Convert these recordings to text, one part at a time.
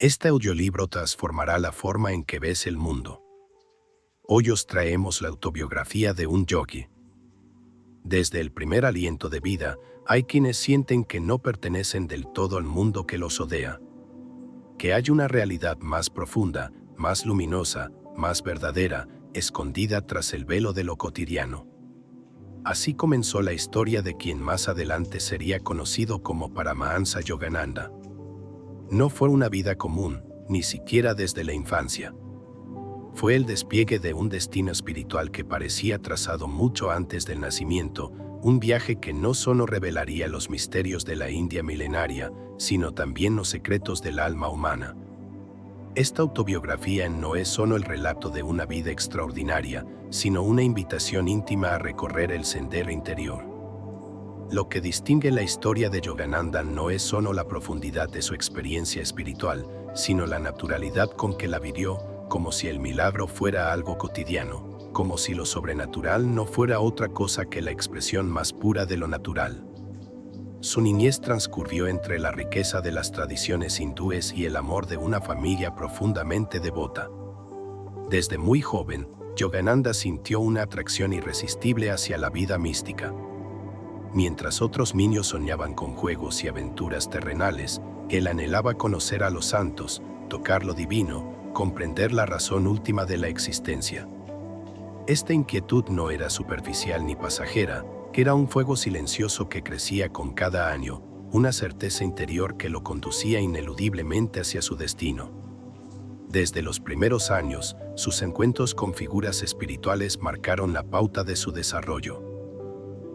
Este audiolibro transformará la forma en que ves el mundo. Hoy os traemos la autobiografía de un yogi. Desde el primer aliento de vida, hay quienes sienten que no pertenecen del todo al mundo que los rodea. Que hay una realidad más profunda, más luminosa, más verdadera, escondida tras el velo de lo cotidiano. Así comenzó la historia de quien más adelante sería conocido como Paramahansa Yogananda. No fue una vida común, ni siquiera desde la infancia. Fue el despliegue de un destino espiritual que parecía trazado mucho antes del nacimiento, un viaje que no solo revelaría los misterios de la India milenaria, sino también los secretos del alma humana. Esta autobiografía no es solo el relato de una vida extraordinaria, sino una invitación íntima a recorrer el sendero interior. Lo que distingue la historia de Yogananda no es solo la profundidad de su experiencia espiritual, sino la naturalidad con que la vivió, como si el milagro fuera algo cotidiano, como si lo sobrenatural no fuera otra cosa que la expresión más pura de lo natural. Su niñez transcurrió entre la riqueza de las tradiciones hindúes y el amor de una familia profundamente devota. Desde muy joven, Yogananda sintió una atracción irresistible hacia la vida mística. Mientras otros niños soñaban con juegos y aventuras terrenales, él anhelaba conocer a los santos, tocar lo divino, comprender la razón última de la existencia. Esta inquietud no era superficial ni pasajera, era un fuego silencioso que crecía con cada año, una certeza interior que lo conducía ineludiblemente hacia su destino. Desde los primeros años, sus encuentros con figuras espirituales marcaron la pauta de su desarrollo.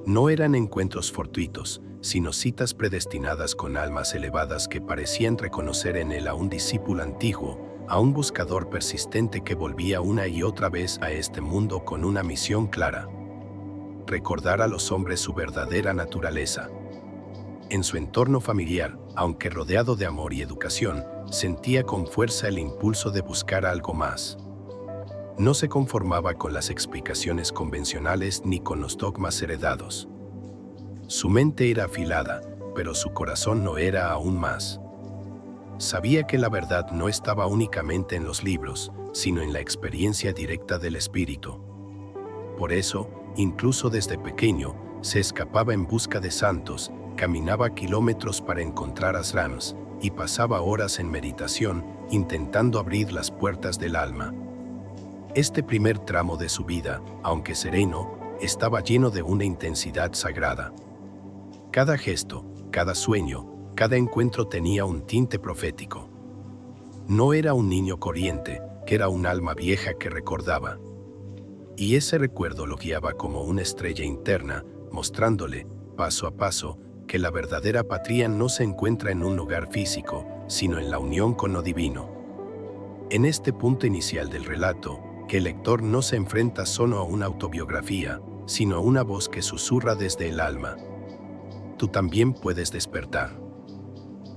No eran encuentros fortuitos, sino citas predestinadas con almas elevadas que parecían reconocer en él a un discípulo antiguo, a un buscador persistente que volvía una y otra vez a este mundo con una misión clara: recordar a los hombres su verdadera naturaleza. En su entorno familiar, aunque rodeado de amor y educación, sentía con fuerza el impulso de buscar algo más. No se conformaba con las explicaciones convencionales ni con los dogmas heredados. Su mente era afilada, pero su corazón no era aún más. Sabía que la verdad no estaba únicamente en los libros, sino en la experiencia directa del espíritu. Por eso, incluso desde pequeño, se escapaba en busca de santos, caminaba kilómetros para encontrar ashrams, y pasaba horas en meditación, intentando abrir las puertas del alma. Este primer tramo de su vida, aunque sereno, estaba lleno de una intensidad sagrada. Cada gesto, cada sueño, cada encuentro tenía un tinte profético. No era un niño corriente, que era un alma vieja que recordaba. Y ese recuerdo lo guiaba como una estrella interna, mostrándole, paso a paso, que la verdadera patria no se encuentra en un lugar físico, sino en la unión con lo divino. En este punto inicial del relato, que el lector no se enfrenta solo a una autobiografía, sino a una voz que susurra desde el alma: tú también puedes despertar.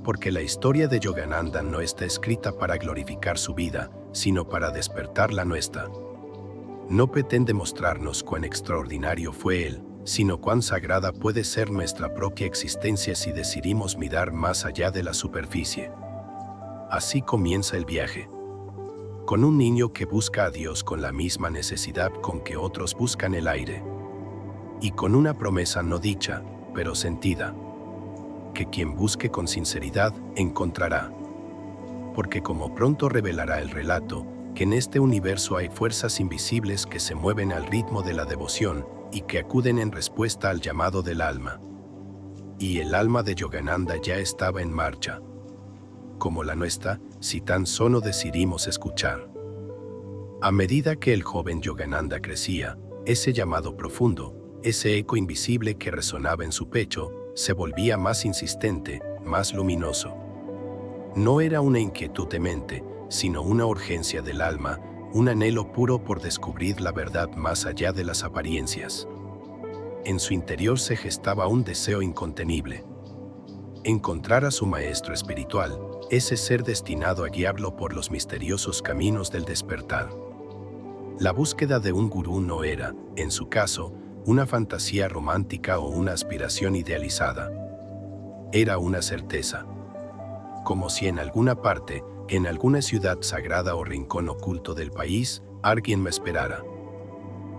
Porque la historia de Yogananda no está escrita para glorificar su vida, sino para despertar la nuestra. No pretende mostrarnos cuán extraordinario fue él, sino cuán sagrada puede ser nuestra propia existencia si decidimos mirar más allá de la superficie. Así comienza el viaje. Con un niño que busca a Dios con la misma necesidad con que otros buscan el aire. Y con una promesa no dicha, pero sentida: que quien busque con sinceridad, encontrará. Porque como pronto revelará el relato, que en este universo hay fuerzas invisibles que se mueven al ritmo de la devoción y que acuden en respuesta al llamado del alma. Y el alma de Yogananda ya estaba en marcha. Como la nuestra, si tan solo decidimos escuchar. A medida que el joven Yogananda crecía, ese llamado profundo, ese eco invisible que resonaba en su pecho, se volvía más insistente, más luminoso. No era una inquietud de mente, sino una urgencia del alma, un anhelo puro por descubrir la verdad más allá de las apariencias. En su interior se gestaba un deseo incontenible: encontrar a su maestro espiritual, ese ser destinado a guiarlo por los misteriosos caminos del despertar. La búsqueda de un gurú no era, en su caso, una fantasía romántica o una aspiración idealizada. Era una certeza. Como si en alguna parte, en alguna ciudad sagrada o rincón oculto del país, alguien me esperara.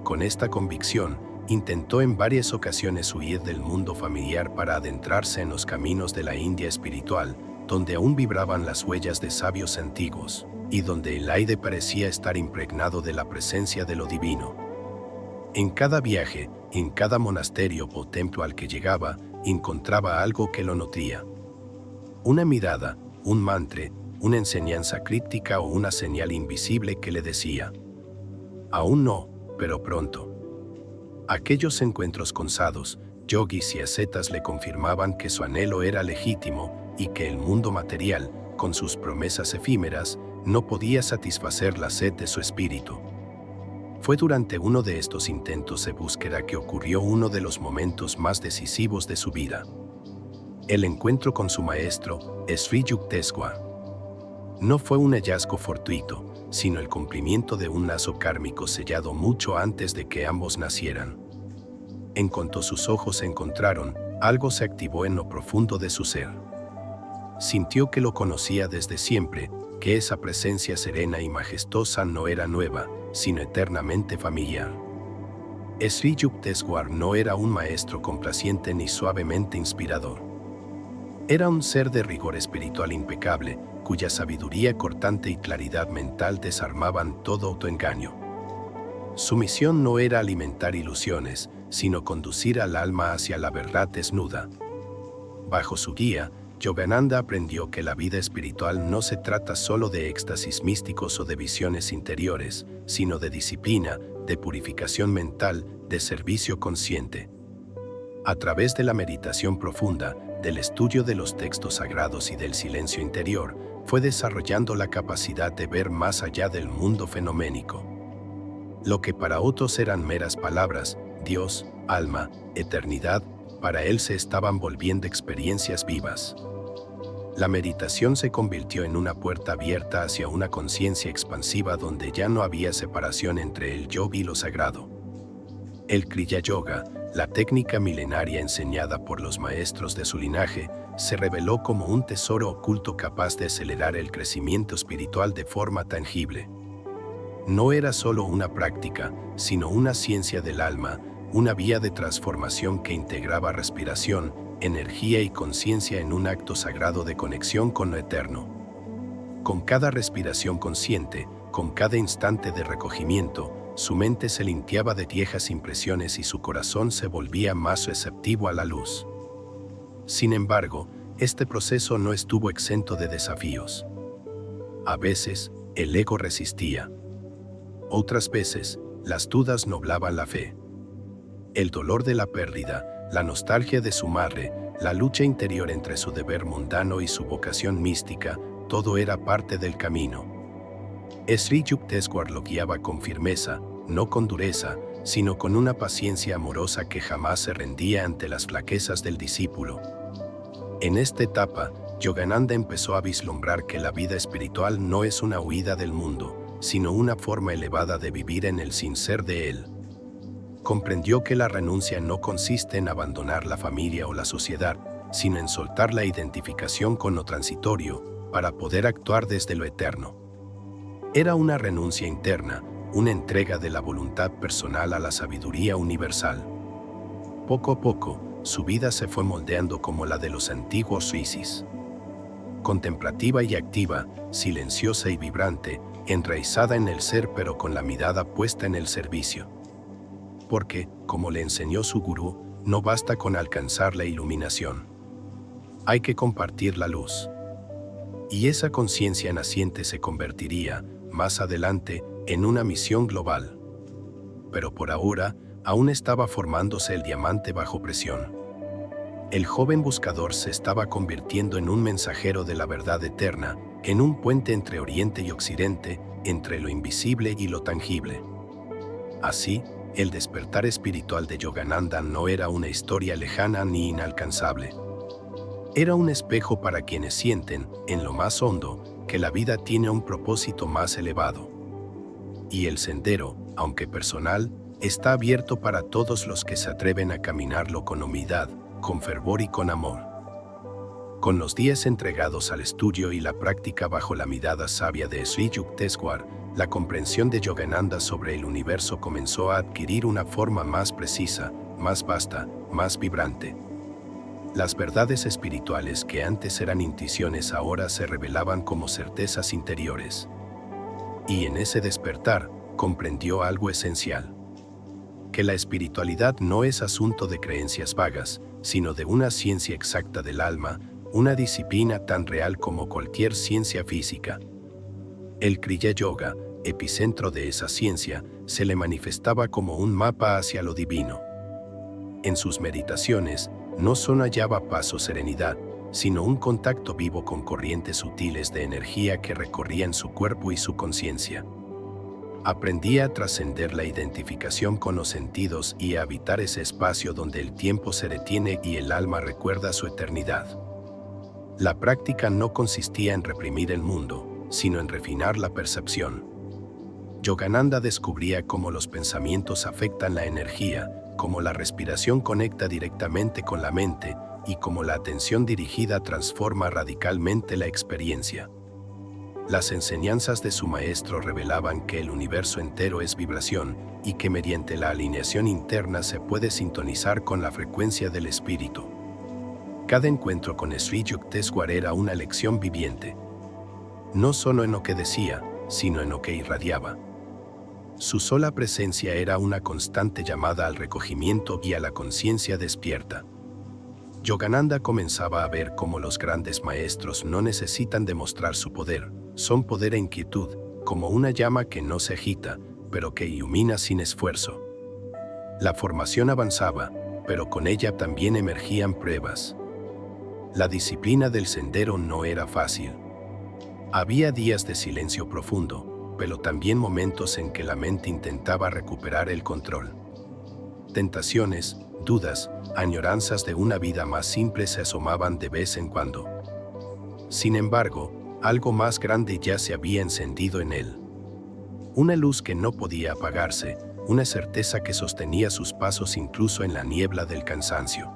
Con esta convicción, intentó en varias ocasiones huir del mundo familiar para adentrarse en los caminos de la India espiritual, donde aún vibraban las huellas de sabios antiguos, y donde el aire parecía estar impregnado de la presencia de lo divino. En cada viaje, en cada monasterio o templo al que llegaba, encontraba algo que lo nutría. Una mirada, un mantra, una enseñanza críptica o una señal invisible que le decía: aún no, pero pronto. Aquellos encuentros con sadhus, yogis y ascetas le confirmaban que su anhelo era legítimo y que el mundo material, con sus promesas efímeras, no podía satisfacer la sed de su espíritu. Fue durante uno de estos intentos de búsqueda que ocurrió uno de los momentos más decisivos de su vida. El encuentro con su maestro, Sri Yukteswar. No fue un hallazgo fortuito, sino el cumplimiento de un lazo kármico sellado mucho antes de que ambos nacieran. En cuanto sus ojos se encontraron, algo se activó en lo profundo de su ser. Sintió que lo conocía desde siempre, que esa presencia serena y majestuosa no era nueva, sino eternamente familiar. Sri Yukteswar no era un maestro complaciente ni suavemente inspirador. Era un ser de rigor espiritual impecable, cuya sabiduría cortante y claridad mental desarmaban todo autoengaño. Su misión no era alimentar ilusiones, sino conducir al alma hacia la verdad desnuda. Bajo su guía, Yogananda aprendió que la vida espiritual no se trata solo de éxtasis místicos o de visiones interiores, sino de disciplina, de purificación mental, de servicio consciente. A través de la meditación profunda, del estudio de los textos sagrados y del silencio interior, fue desarrollando la capacidad de ver más allá del mundo fenoménico. Lo que para otros eran meras palabras, Dios, alma, eternidad, para él se estaban volviendo experiencias vivas. La meditación se convirtió en una puerta abierta hacia una conciencia expansiva donde ya no había separación entre el yo y lo sagrado. El Kriya Yoga, la técnica milenaria enseñada por los maestros de su linaje, se reveló como un tesoro oculto capaz de acelerar el crecimiento espiritual de forma tangible. No era solo una práctica, sino una ciencia del alma, una vía de transformación que integraba respiración, energía y conciencia en un acto sagrado de conexión con lo eterno. Con cada respiración consciente, con cada instante de recogimiento, su mente se limpiaba de viejas impresiones y su corazón se volvía más receptivo a la luz. Sin embargo, este proceso no estuvo exento de desafíos. A veces, el ego resistía. Otras veces, las dudas nublaban la fe. El dolor de la pérdida, la nostalgia de su madre, la lucha interior entre su deber mundano y su vocación mística, todo era parte del camino. Sri Yukteswar lo guiaba con firmeza, no con dureza, sino con una paciencia amorosa que jamás se rendía ante las flaquezas del discípulo. En esta etapa, Yogananda empezó a vislumbrar que la vida espiritual no es una huida del mundo, sino una forma elevada de vivir en el sin ser de él. Comprendió que la renuncia no consiste en abandonar la familia o la sociedad, sino en soltar la identificación con lo transitorio, para poder actuar desde lo eterno. Era una renuncia interna, una entrega de la voluntad personal a la sabiduría universal. Poco a poco, su vida se fue moldeando como la de los antiguos rishis. Contemplativa y activa, silenciosa y vibrante, enraizada en el ser pero con la mirada puesta en el servicio. Porque, como le enseñó su gurú, no basta con alcanzar la iluminación. Hay que compartir la luz. Y esa conciencia naciente se convertiría, más adelante, en una misión global. Pero por ahora, aún estaba formándose el diamante bajo presión. El joven buscador se estaba convirtiendo en un mensajero de la verdad eterna, en un puente entre Oriente y Occidente, entre lo invisible y lo tangible. Así, el despertar espiritual de Yogananda no era una historia lejana ni inalcanzable. Era un espejo para quienes sienten, en lo más hondo, que la vida tiene un propósito más elevado. Y el sendero, aunque personal, está abierto para todos los que se atreven a caminarlo con humildad, con fervor y con amor. Con los días entregados al estudio y la práctica bajo la mirada sabia de Sri Yukteswar, la comprensión de Yogananda sobre el universo comenzó a adquirir una forma más precisa, más vasta, más vibrante. Las verdades espirituales que antes eran intuiciones ahora se revelaban como certezas interiores. Y en ese despertar, comprendió algo esencial: que la espiritualidad no es asunto de creencias vagas, sino de una ciencia exacta del alma, una disciplina tan real como cualquier ciencia física. El Kriya Yoga, epicentro de esa ciencia, se le manifestaba como un mapa hacia lo divino. En sus meditaciones, no solo hallaba paz o serenidad, sino un contacto vivo con corrientes sutiles de energía que recorrían su cuerpo y su conciencia. Aprendía a trascender la identificación con los sentidos y a habitar ese espacio donde el tiempo se detiene y el alma recuerda su eternidad. La práctica no consistía en reprimir el mundo, sino en refinar la percepción. Yogananda descubría cómo los pensamientos afectan la energía, cómo la respiración conecta directamente con la mente y cómo la atención dirigida transforma radicalmente la experiencia. Las enseñanzas de su maestro revelaban que el universo entero es vibración y que mediante la alineación interna se puede sintonizar con la frecuencia del espíritu. Cada encuentro con Sri Yukteswar era una lección viviente, no solo en lo que decía, sino en lo que irradiaba. Su sola presencia era una constante llamada al recogimiento y a la conciencia despierta. Yogananda comenzaba a ver cómo los grandes maestros no necesitan demostrar su poder, son poder en quietud, como una llama que no se agita, pero que ilumina sin esfuerzo. La formación avanzaba, pero con ella también emergían pruebas. La disciplina del sendero no era fácil. Había días de silencio profundo, pero también momentos en que la mente intentaba recuperar el control. Tentaciones, dudas, añoranzas de una vida más simple se asomaban de vez en cuando. Sin embargo, algo más grande ya se había encendido en él. Una luz que no podía apagarse, una certeza que sostenía sus pasos incluso en la niebla del cansancio.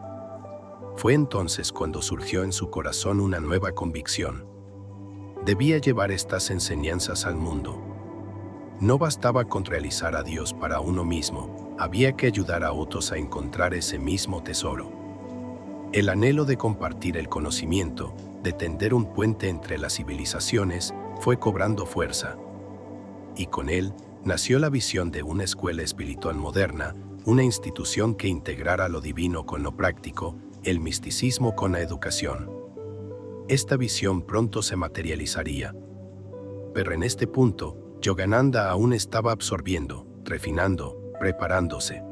Fue entonces cuando surgió en su corazón una nueva convicción. Debía llevar estas enseñanzas al mundo. No bastaba con realizar a Dios para uno mismo, había que ayudar a otros a encontrar ese mismo tesoro. El anhelo de compartir el conocimiento, de tender un puente entre las civilizaciones, fue cobrando fuerza. Y con él nació la visión de una escuela espiritual moderna, una institución que integrara lo divino con lo práctico, el misticismo con la educación. Esta visión pronto se materializaría. Pero en este punto, Yogananda aún estaba absorbiendo, refinando, preparándose.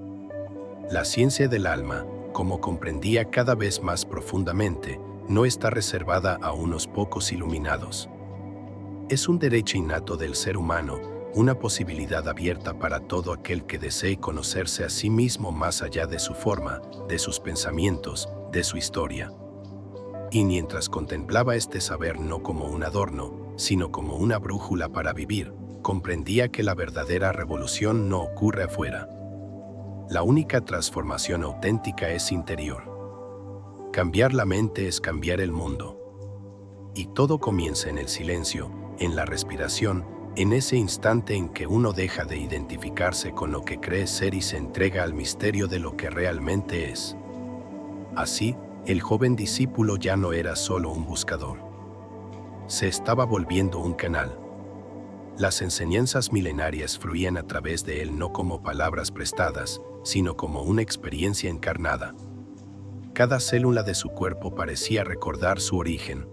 La ciencia del alma, como comprendía cada vez más profundamente, no está reservada a unos pocos iluminados. Es un derecho innato del ser humano, una posibilidad abierta para todo aquel que desee conocerse a sí mismo más allá de su forma, de sus pensamientos, de su historia. Y mientras contemplaba este saber no como un adorno, sino como una brújula para vivir, comprendía que la verdadera revolución no ocurre afuera. La única transformación auténtica es interior. Cambiar la mente es cambiar el mundo. Y todo comienza en el silencio, en la respiración, en ese instante en que uno deja de identificarse con lo que cree ser y se entrega al misterio de lo que realmente es. Así, el joven discípulo ya no era solo un buscador. Se estaba volviendo un canal. Las enseñanzas milenarias fluían a través de él no como palabras prestadas, sino como una experiencia encarnada. Cada célula de su cuerpo parecía recordar su origen.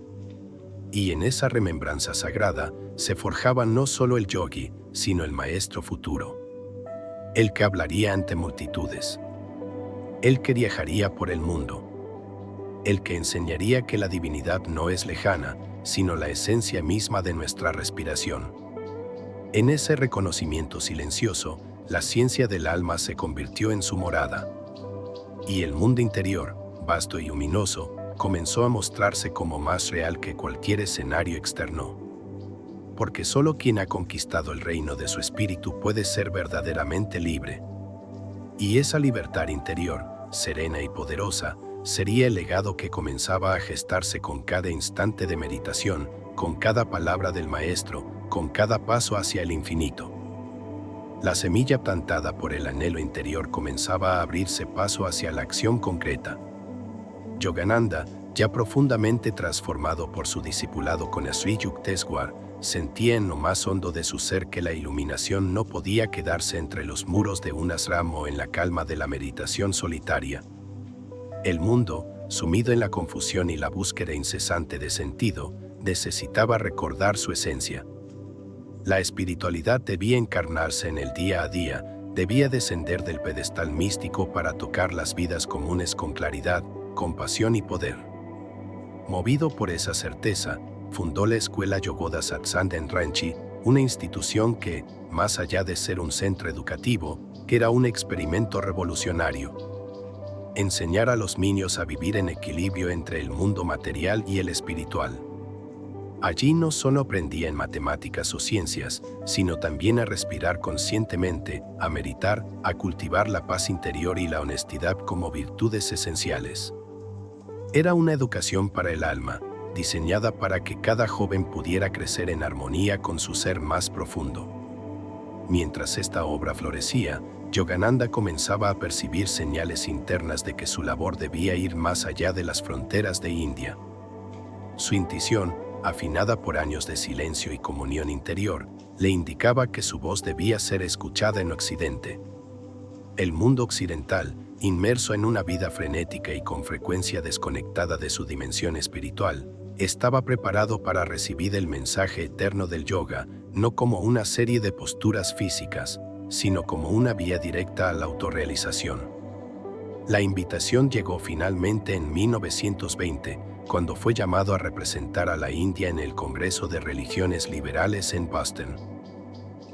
Y en esa remembranza sagrada se forjaba no solo el yogi, sino el maestro futuro. El que hablaría ante multitudes. El que viajaría por el mundo. El que enseñaría que la divinidad no es lejana, sino la esencia misma de nuestra respiración. En ese reconocimiento silencioso, la ciencia del alma se convirtió en su morada. Y el mundo interior, vasto y luminoso, comenzó a mostrarse como más real que cualquier escenario externo. Porque solo quien ha conquistado el reino de su espíritu puede ser verdaderamente libre. Y esa libertad interior, serena y poderosa, sería el legado que comenzaba a gestarse con cada instante de meditación, con cada palabra del maestro, con cada paso hacia el infinito. La semilla plantada por el anhelo interior comenzaba a abrirse paso hacia la acción concreta. Yogananda, ya profundamente transformado por su discipulado con Sri Yukteswar, sentía en lo más hondo de su ser que la iluminación no podía quedarse entre los muros de un ashram o en la calma de la meditación solitaria. El mundo, sumido en la confusión y la búsqueda incesante de sentido, necesitaba recordar su esencia. La espiritualidad debía encarnarse en el día a día, debía descender del pedestal místico para tocar las vidas comunes con claridad, compasión y poder. Movido por esa certeza, fundó la escuela Yogoda Satsang en Ranchi, una institución que, más allá de ser un centro educativo, era un experimento revolucionario. Enseñar a los niños a vivir en equilibrio entre el mundo material y el espiritual. Allí no solo aprendían matemáticas o ciencias, sino también a respirar conscientemente, a meditar, a cultivar la paz interior y la honestidad como virtudes esenciales. Era una educación para el alma, diseñada para que cada joven pudiera crecer en armonía con su ser más profundo. Mientras esta obra florecía, Yogananda comenzaba a percibir señales internas de que su labor debía ir más allá de las fronteras de India. Su intuición, afinada por años de silencio y comunión interior, le indicaba que su voz debía ser escuchada en Occidente. El mundo occidental, inmerso en una vida frenética y con frecuencia desconectada de su dimensión espiritual, estaba preparado para recibir el mensaje eterno del yoga, no como una serie de posturas físicas, sino como una vía directa a la autorrealización. La invitación llegó finalmente en 1920, cuando fue llamado a representar a la India en el Congreso de Religiones Liberales en Boston.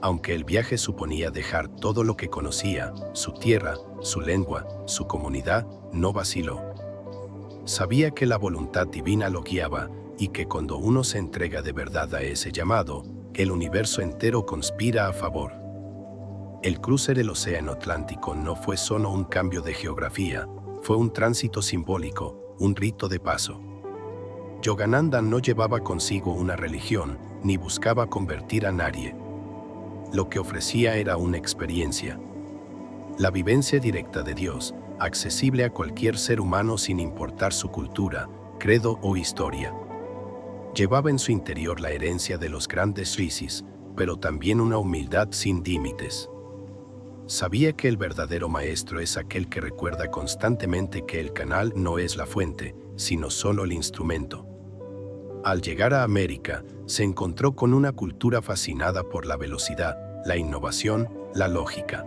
Aunque el viaje suponía dejar todo lo que conocía, su tierra, su lengua, su comunidad, no vaciló. Sabía que la voluntad divina lo guiaba y que cuando uno se entrega de verdad a ese llamado, el universo entero conspira a favor. El cruce del Océano Atlántico no fue solo un cambio de geografía, fue un tránsito simbólico, un rito de paso. Yogananda no llevaba consigo una religión, ni buscaba convertir a nadie. Lo que ofrecía era una experiencia. La vivencia directa de Dios, accesible a cualquier ser humano sin importar su cultura, credo o historia. Llevaba en su interior la herencia de los grandes rishis, pero también una humildad sin límites. Sabía que el verdadero maestro es aquel que recuerda constantemente que el canal no es la fuente, sino solo el instrumento. Al llegar a América, se encontró con una cultura fascinada por la velocidad, la innovación, la lógica,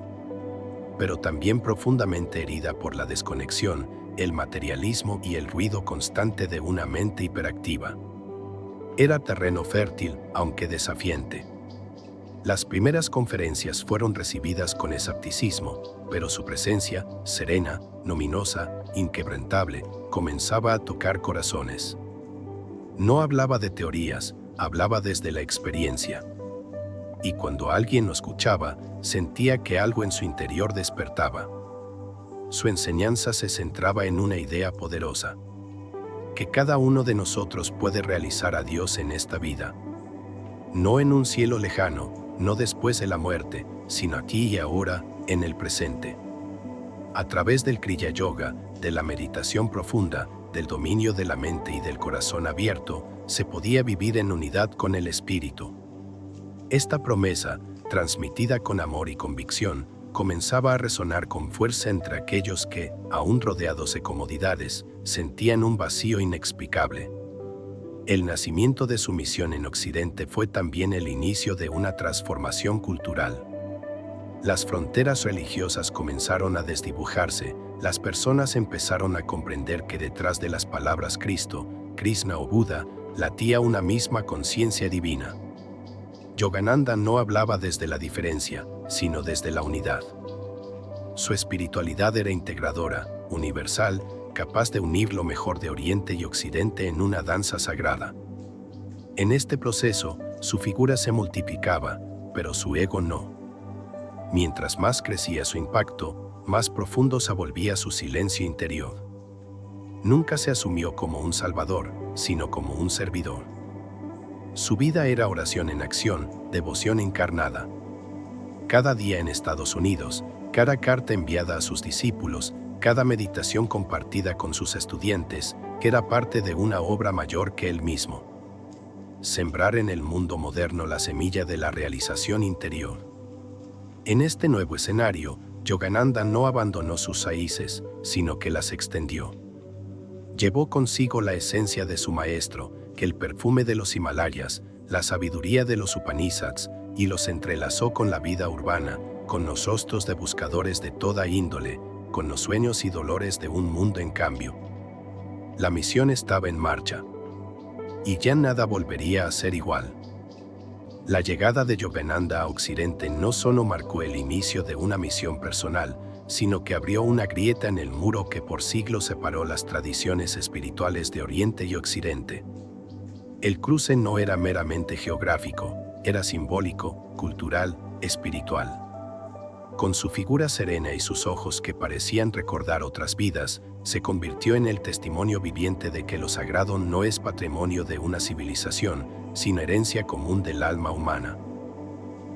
pero también profundamente herida por la desconexión, el materialismo y el ruido constante de una mente hiperactiva. Era terreno fértil, aunque desafiante. Las primeras conferencias fueron recibidas con escepticismo, pero su presencia, serena, luminosa, inquebrantable, comenzaba a tocar corazones. No hablaba de teorías, hablaba desde la experiencia. Y cuando alguien lo escuchaba, sentía que algo en su interior despertaba. Su enseñanza se centraba en una idea poderosa: que cada uno de nosotros puede realizar a Dios en esta vida. No en un cielo lejano, no después de la muerte, sino aquí y ahora, en el presente. A través del Kriya Yoga, de la meditación profunda, del dominio de la mente y del corazón abierto, se podía vivir en unidad con el espíritu. Esta promesa, transmitida con amor y convicción, comenzaba a resonar con fuerza entre aquellos que, aún rodeados de comodidades, sentían un vacío inexplicable. El nacimiento de su misión en Occidente fue también el inicio de una transformación cultural. Las fronteras religiosas comenzaron a desdibujarse, las personas empezaron a comprender que detrás de las palabras Cristo, Krishna o Buda, latía una misma conciencia divina. Yogananda no hablaba desde la diferencia, sino desde la unidad. Su espiritualidad era integradora, universal, capaz de unir lo mejor de Oriente y Occidente en una danza sagrada. En este proceso, su figura se multiplicaba, pero su ego no. Mientras más crecía su impacto, más profundo se volvía su silencio interior. Nunca se asumió como un salvador, sino como un servidor. Su vida era oración en acción, devoción encarnada. Cada día en Estados Unidos, cada carta enviada a sus discípulos, cada meditación compartida con sus estudiantes, que era parte de una obra mayor que él mismo. Sembrar en el mundo moderno la semilla de la realización interior. En este nuevo escenario, Yogananda no abandonó sus raíces, sino que las extendió. Llevó consigo la esencia de su maestro, que el perfume de los Himalayas, la sabiduría de los Upanishads, y los entrelazó con la vida urbana, con los rostros de buscadores de toda índole, con los sueños y dolores de un mundo en cambio. La misión estaba en marcha, y ya nada volvería a ser igual. La llegada de Yogananda a Occidente no solo marcó el inicio de una misión personal, sino que abrió una grieta en el muro que por siglos separó las tradiciones espirituales de Oriente y Occidente. El cruce no era meramente geográfico, era simbólico, cultural, espiritual. Con su figura serena y sus ojos que parecían recordar otras vidas, se convirtió en el testimonio viviente de que lo sagrado no es patrimonio de una civilización, sino herencia común del alma humana.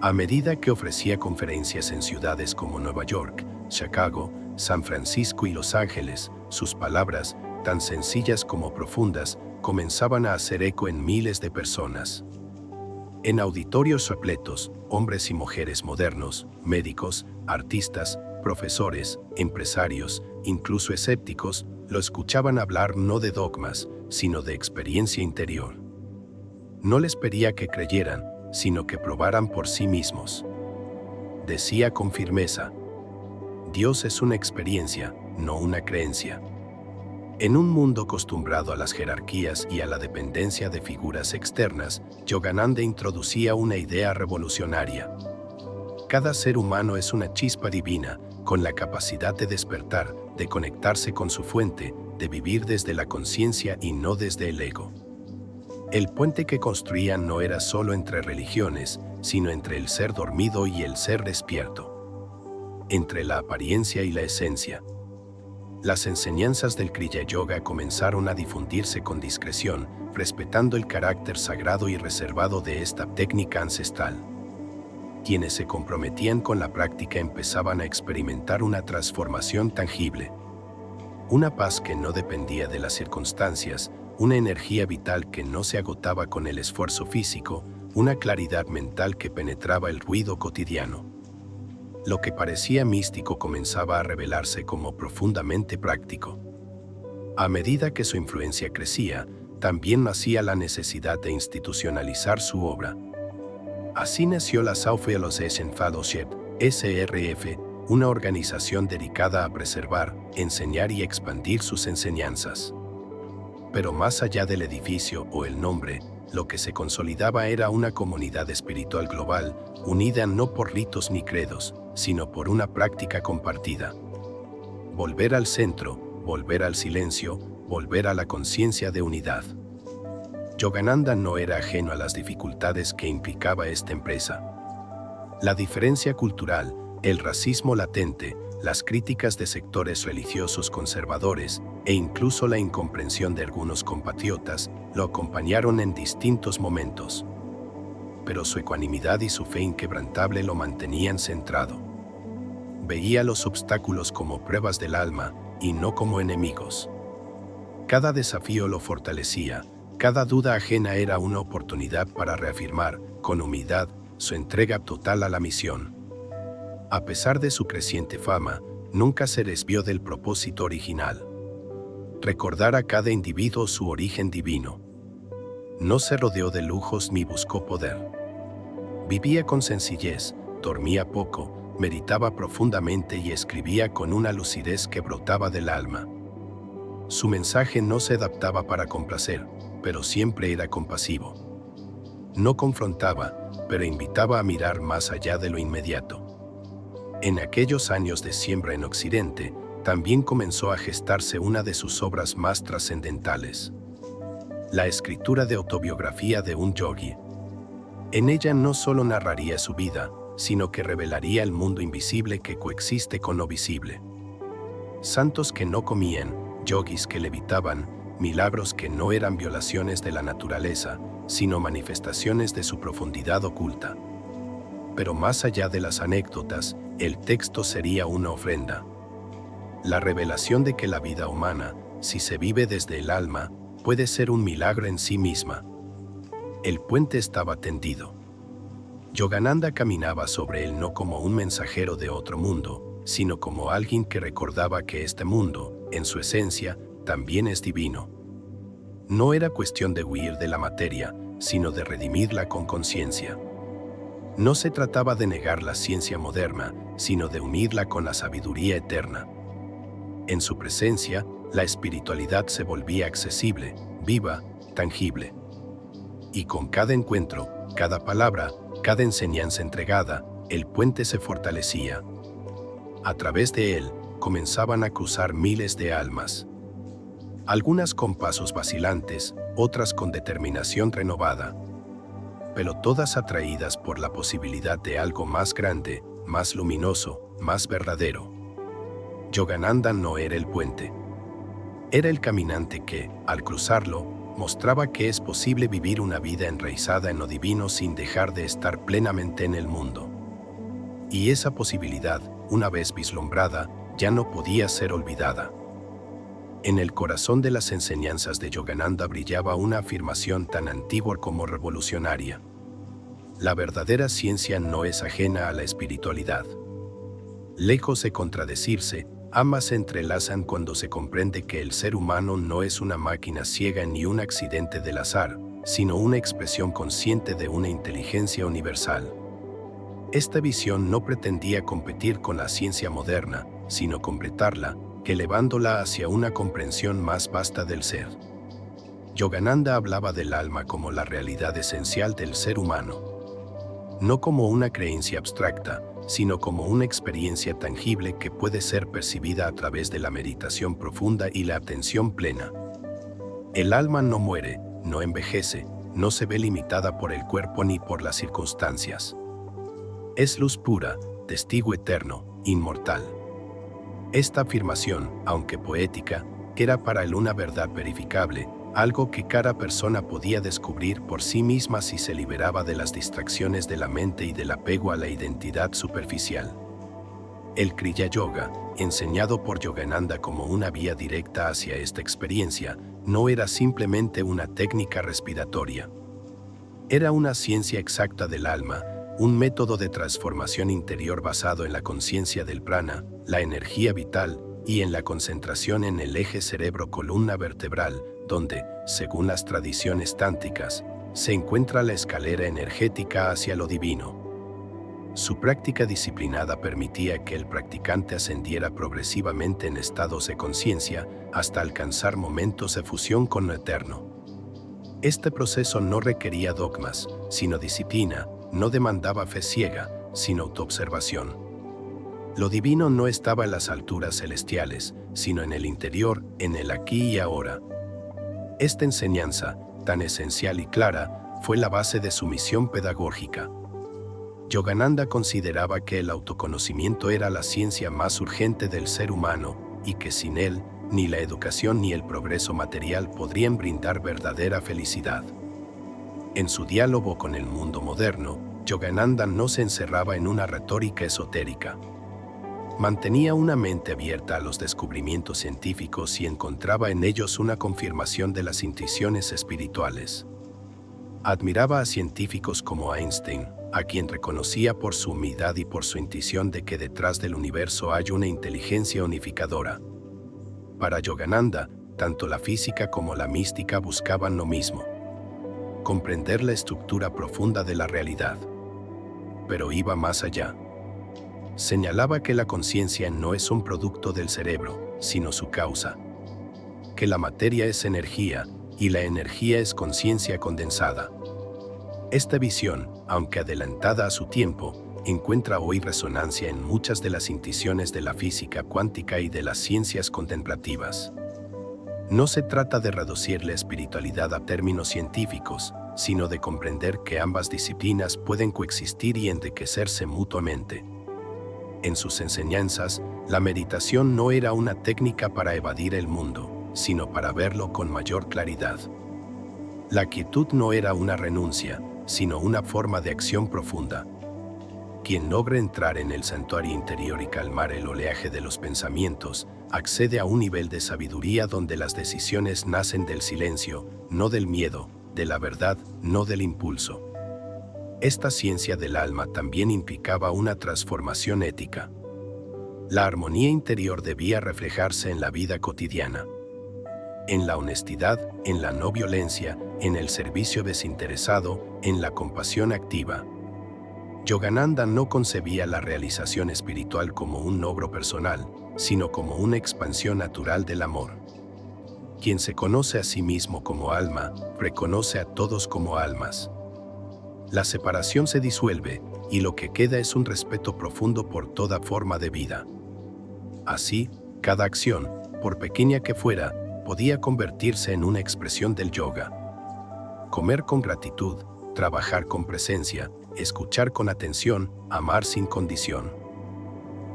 A medida que ofrecía conferencias en ciudades como Nueva York, Chicago, San Francisco y Los Ángeles, sus palabras, tan sencillas como profundas, comenzaban a hacer eco en miles de personas. En auditorios repletos, hombres y mujeres modernos, médicos, artistas, profesores, empresarios, incluso escépticos, lo escuchaban hablar no de dogmas, sino de experiencia interior. No les pedía que creyeran, sino que probaran por sí mismos. Decía con firmeza: Dios es una experiencia, no una creencia. En un mundo acostumbrado a las jerarquías y a la dependencia de figuras externas, Yogananda introducía una idea revolucionaria. Cada ser humano es una chispa divina, con la capacidad de despertar, de conectarse con su fuente, de vivir desde la conciencia y no desde el ego. El puente que construían no era solo entre religiones, sino entre el ser dormido y el ser despierto. Entre la apariencia y la esencia. Las enseñanzas del Kriya Yoga comenzaron a difundirse con discreción, respetando el carácter sagrado y reservado de esta técnica ancestral. Quienes se comprometían con la práctica empezaban a experimentar una transformación tangible. Una paz que no dependía de las circunstancias, una energía vital que no se agotaba con el esfuerzo físico, una claridad mental que penetraba el ruido cotidiano. Lo que parecía místico comenzaba a revelarse como profundamente práctico. A medida que su influencia crecía, también nacía la necesidad de institucionalizar su obra. Así nació la Self-Realization Fellowship, SRF, una organización dedicada a preservar, enseñar y expandir sus enseñanzas. Pero más allá del edificio o el nombre, lo que se consolidaba era una comunidad espiritual global, unida no por ritos ni credos, sino por una práctica compartida. Volver al centro, volver al silencio, volver a la conciencia de unidad. Yogananda no era ajeno a las dificultades que implicaba esta empresa. La diferencia cultural, el racismo latente, las críticas de sectores religiosos conservadores e incluso la incomprensión de algunos compatriotas lo acompañaron en distintos momentos. Pero su ecuanimidad y su fe inquebrantable lo mantenían centrado. Veía los obstáculos como pruebas del alma y no como enemigos. Cada desafío lo fortalecía, cada duda ajena era una oportunidad para reafirmar, con humildad, su entrega total a la misión. A pesar de su creciente fama, nunca se desvió del propósito original. Recordar a cada individuo su origen divino. No se rodeó de lujos ni buscó poder. Vivía con sencillez, dormía poco, meditaba profundamente y escribía con una lucidez que brotaba del alma. Su mensaje no se adaptaba para complacer, pero siempre era compasivo. No confrontaba, pero invitaba a mirar más allá de lo inmediato. En aquellos años de siembra en Occidente, también comenzó a gestarse una de sus obras más trascendentales. La escritura de autobiografía de un yogi. En ella no solo narraría su vida, sino que revelaría el mundo invisible que coexiste con lo visible. Santos que no comían, yogis que levitaban, milagros que no eran violaciones de la naturaleza, sino manifestaciones de su profundidad oculta. Pero más allá de las anécdotas, el texto sería una ofrenda. La revelación de que la vida humana, si se vive desde el alma, puede ser un milagro en sí misma. El puente estaba tendido. Yogananda caminaba sobre él no como un mensajero de otro mundo, sino como alguien que recordaba que este mundo, en su esencia, también es divino. No era cuestión de huir de la materia, sino de redimirla con conciencia. No se trataba de negar la ciencia moderna, sino de unirla con la sabiduría eterna. En su presencia, la espiritualidad se volvía accesible, viva, tangible. Y con cada encuentro, cada palabra, cada enseñanza entregada, el puente se fortalecía. A través de él, comenzaban a cruzar miles de almas. Algunas con pasos vacilantes, otras con determinación renovada, pero todas atraídas por la posibilidad de algo más grande, más luminoso, más verdadero. Yogananda no era el puente. Era el caminante que, al cruzarlo, mostraba que es posible vivir una vida enraizada en lo divino sin dejar de estar plenamente en el mundo. Y esa posibilidad, una vez vislumbrada, ya no podía ser olvidada. En el corazón de las enseñanzas de Yogananda brillaba una afirmación tan antigua como revolucionaria. La verdadera ciencia no es ajena a la espiritualidad. Lejos de contradecirse, ambas se entrelazan cuando se comprende que el ser humano no es una máquina ciega ni un accidente del azar, sino una expresión consciente de una inteligencia universal. Esta visión no pretendía competir con la ciencia moderna, sino completarla, elevándola hacia una comprensión más vasta del ser. Yogananda hablaba del alma como la realidad esencial del ser humano. No como una creencia abstracta, sino como una experiencia tangible que puede ser percibida a través de la meditación profunda y la atención plena. El alma no muere, no envejece, no se ve limitada por el cuerpo ni por las circunstancias. Es luz pura, testigo eterno, inmortal. Esta afirmación, aunque poética, era para él una verdad verificable, algo que cada persona podía descubrir por sí misma si se liberaba de las distracciones de la mente y del apego a la identidad superficial. El Kriya Yoga, enseñado por Yogananda como una vía directa hacia esta experiencia, no era simplemente una técnica respiratoria. Era una ciencia exacta del alma, un método de transformación interior basado en la conciencia del prana, la energía vital, y en la concentración en el eje cerebro-columna vertebral, donde, según las tradiciones tántricas, se encuentra la escalera energética hacia lo divino. Su práctica disciplinada permitía que el practicante ascendiera progresivamente en estados de conciencia hasta alcanzar momentos de fusión con lo eterno. Este proceso no requería dogmas, sino disciplina, no demandaba fe ciega, sino autoobservación. Lo divino no estaba en las alturas celestiales, sino en el interior, en el aquí y ahora. Esta enseñanza, tan esencial y clara, fue la base de su misión pedagógica. Yogananda consideraba que el autoconocimiento era la ciencia más urgente del ser humano y que sin él, ni la educación ni el progreso material podrían brindar verdadera felicidad. En su diálogo con el mundo moderno, Yogananda no se encerraba en una retórica esotérica. Mantenía una mente abierta a los descubrimientos científicos y encontraba en ellos una confirmación de las intuiciones espirituales. Admiraba a científicos como Einstein, a quien reconocía por su humildad y por su intuición de que detrás del universo hay una inteligencia unificadora. Para Yogananda, tanto la física como la mística buscaban lo mismo: comprender la estructura profunda de la realidad. Pero iba más allá. Señalaba que la conciencia no es un producto del cerebro, sino su causa. Que la materia es energía, y la energía es conciencia condensada. Esta visión, aunque adelantada a su tiempo, encuentra hoy resonancia en muchas de las intuiciones de la física cuántica y de las ciencias contemplativas. No se trata de reducir la espiritualidad a términos científicos, sino de comprender que ambas disciplinas pueden coexistir y enriquecerse mutuamente. En sus enseñanzas, la meditación no era una técnica para evadir el mundo. sino para verlo con mayor claridad. La quietud no era una renuncia, sino una forma de acción profunda. Quien logra entrar en el santuario interior y calmar el oleaje de los pensamientos, accede a un nivel de sabiduría donde las decisiones nacen del silencio, no del miedo, de la verdad, no del impulso. Esta ciencia del alma también implicaba una transformación ética. La armonía interior debía reflejarse en la vida cotidiana. En la honestidad, en la no violencia, en el servicio desinteresado, en la compasión activa. Yogananda no concebía la realización espiritual como un logro personal, sino como una expansión natural del amor. Quien se conoce a sí mismo como alma, reconoce a todos como almas. La separación se disuelve, y lo que queda es un respeto profundo por toda forma de vida. Así, cada acción, por pequeña que fuera, podía convertirse en una expresión del yoga. Comer con gratitud, trabajar con presencia, escuchar con atención, amar sin condición.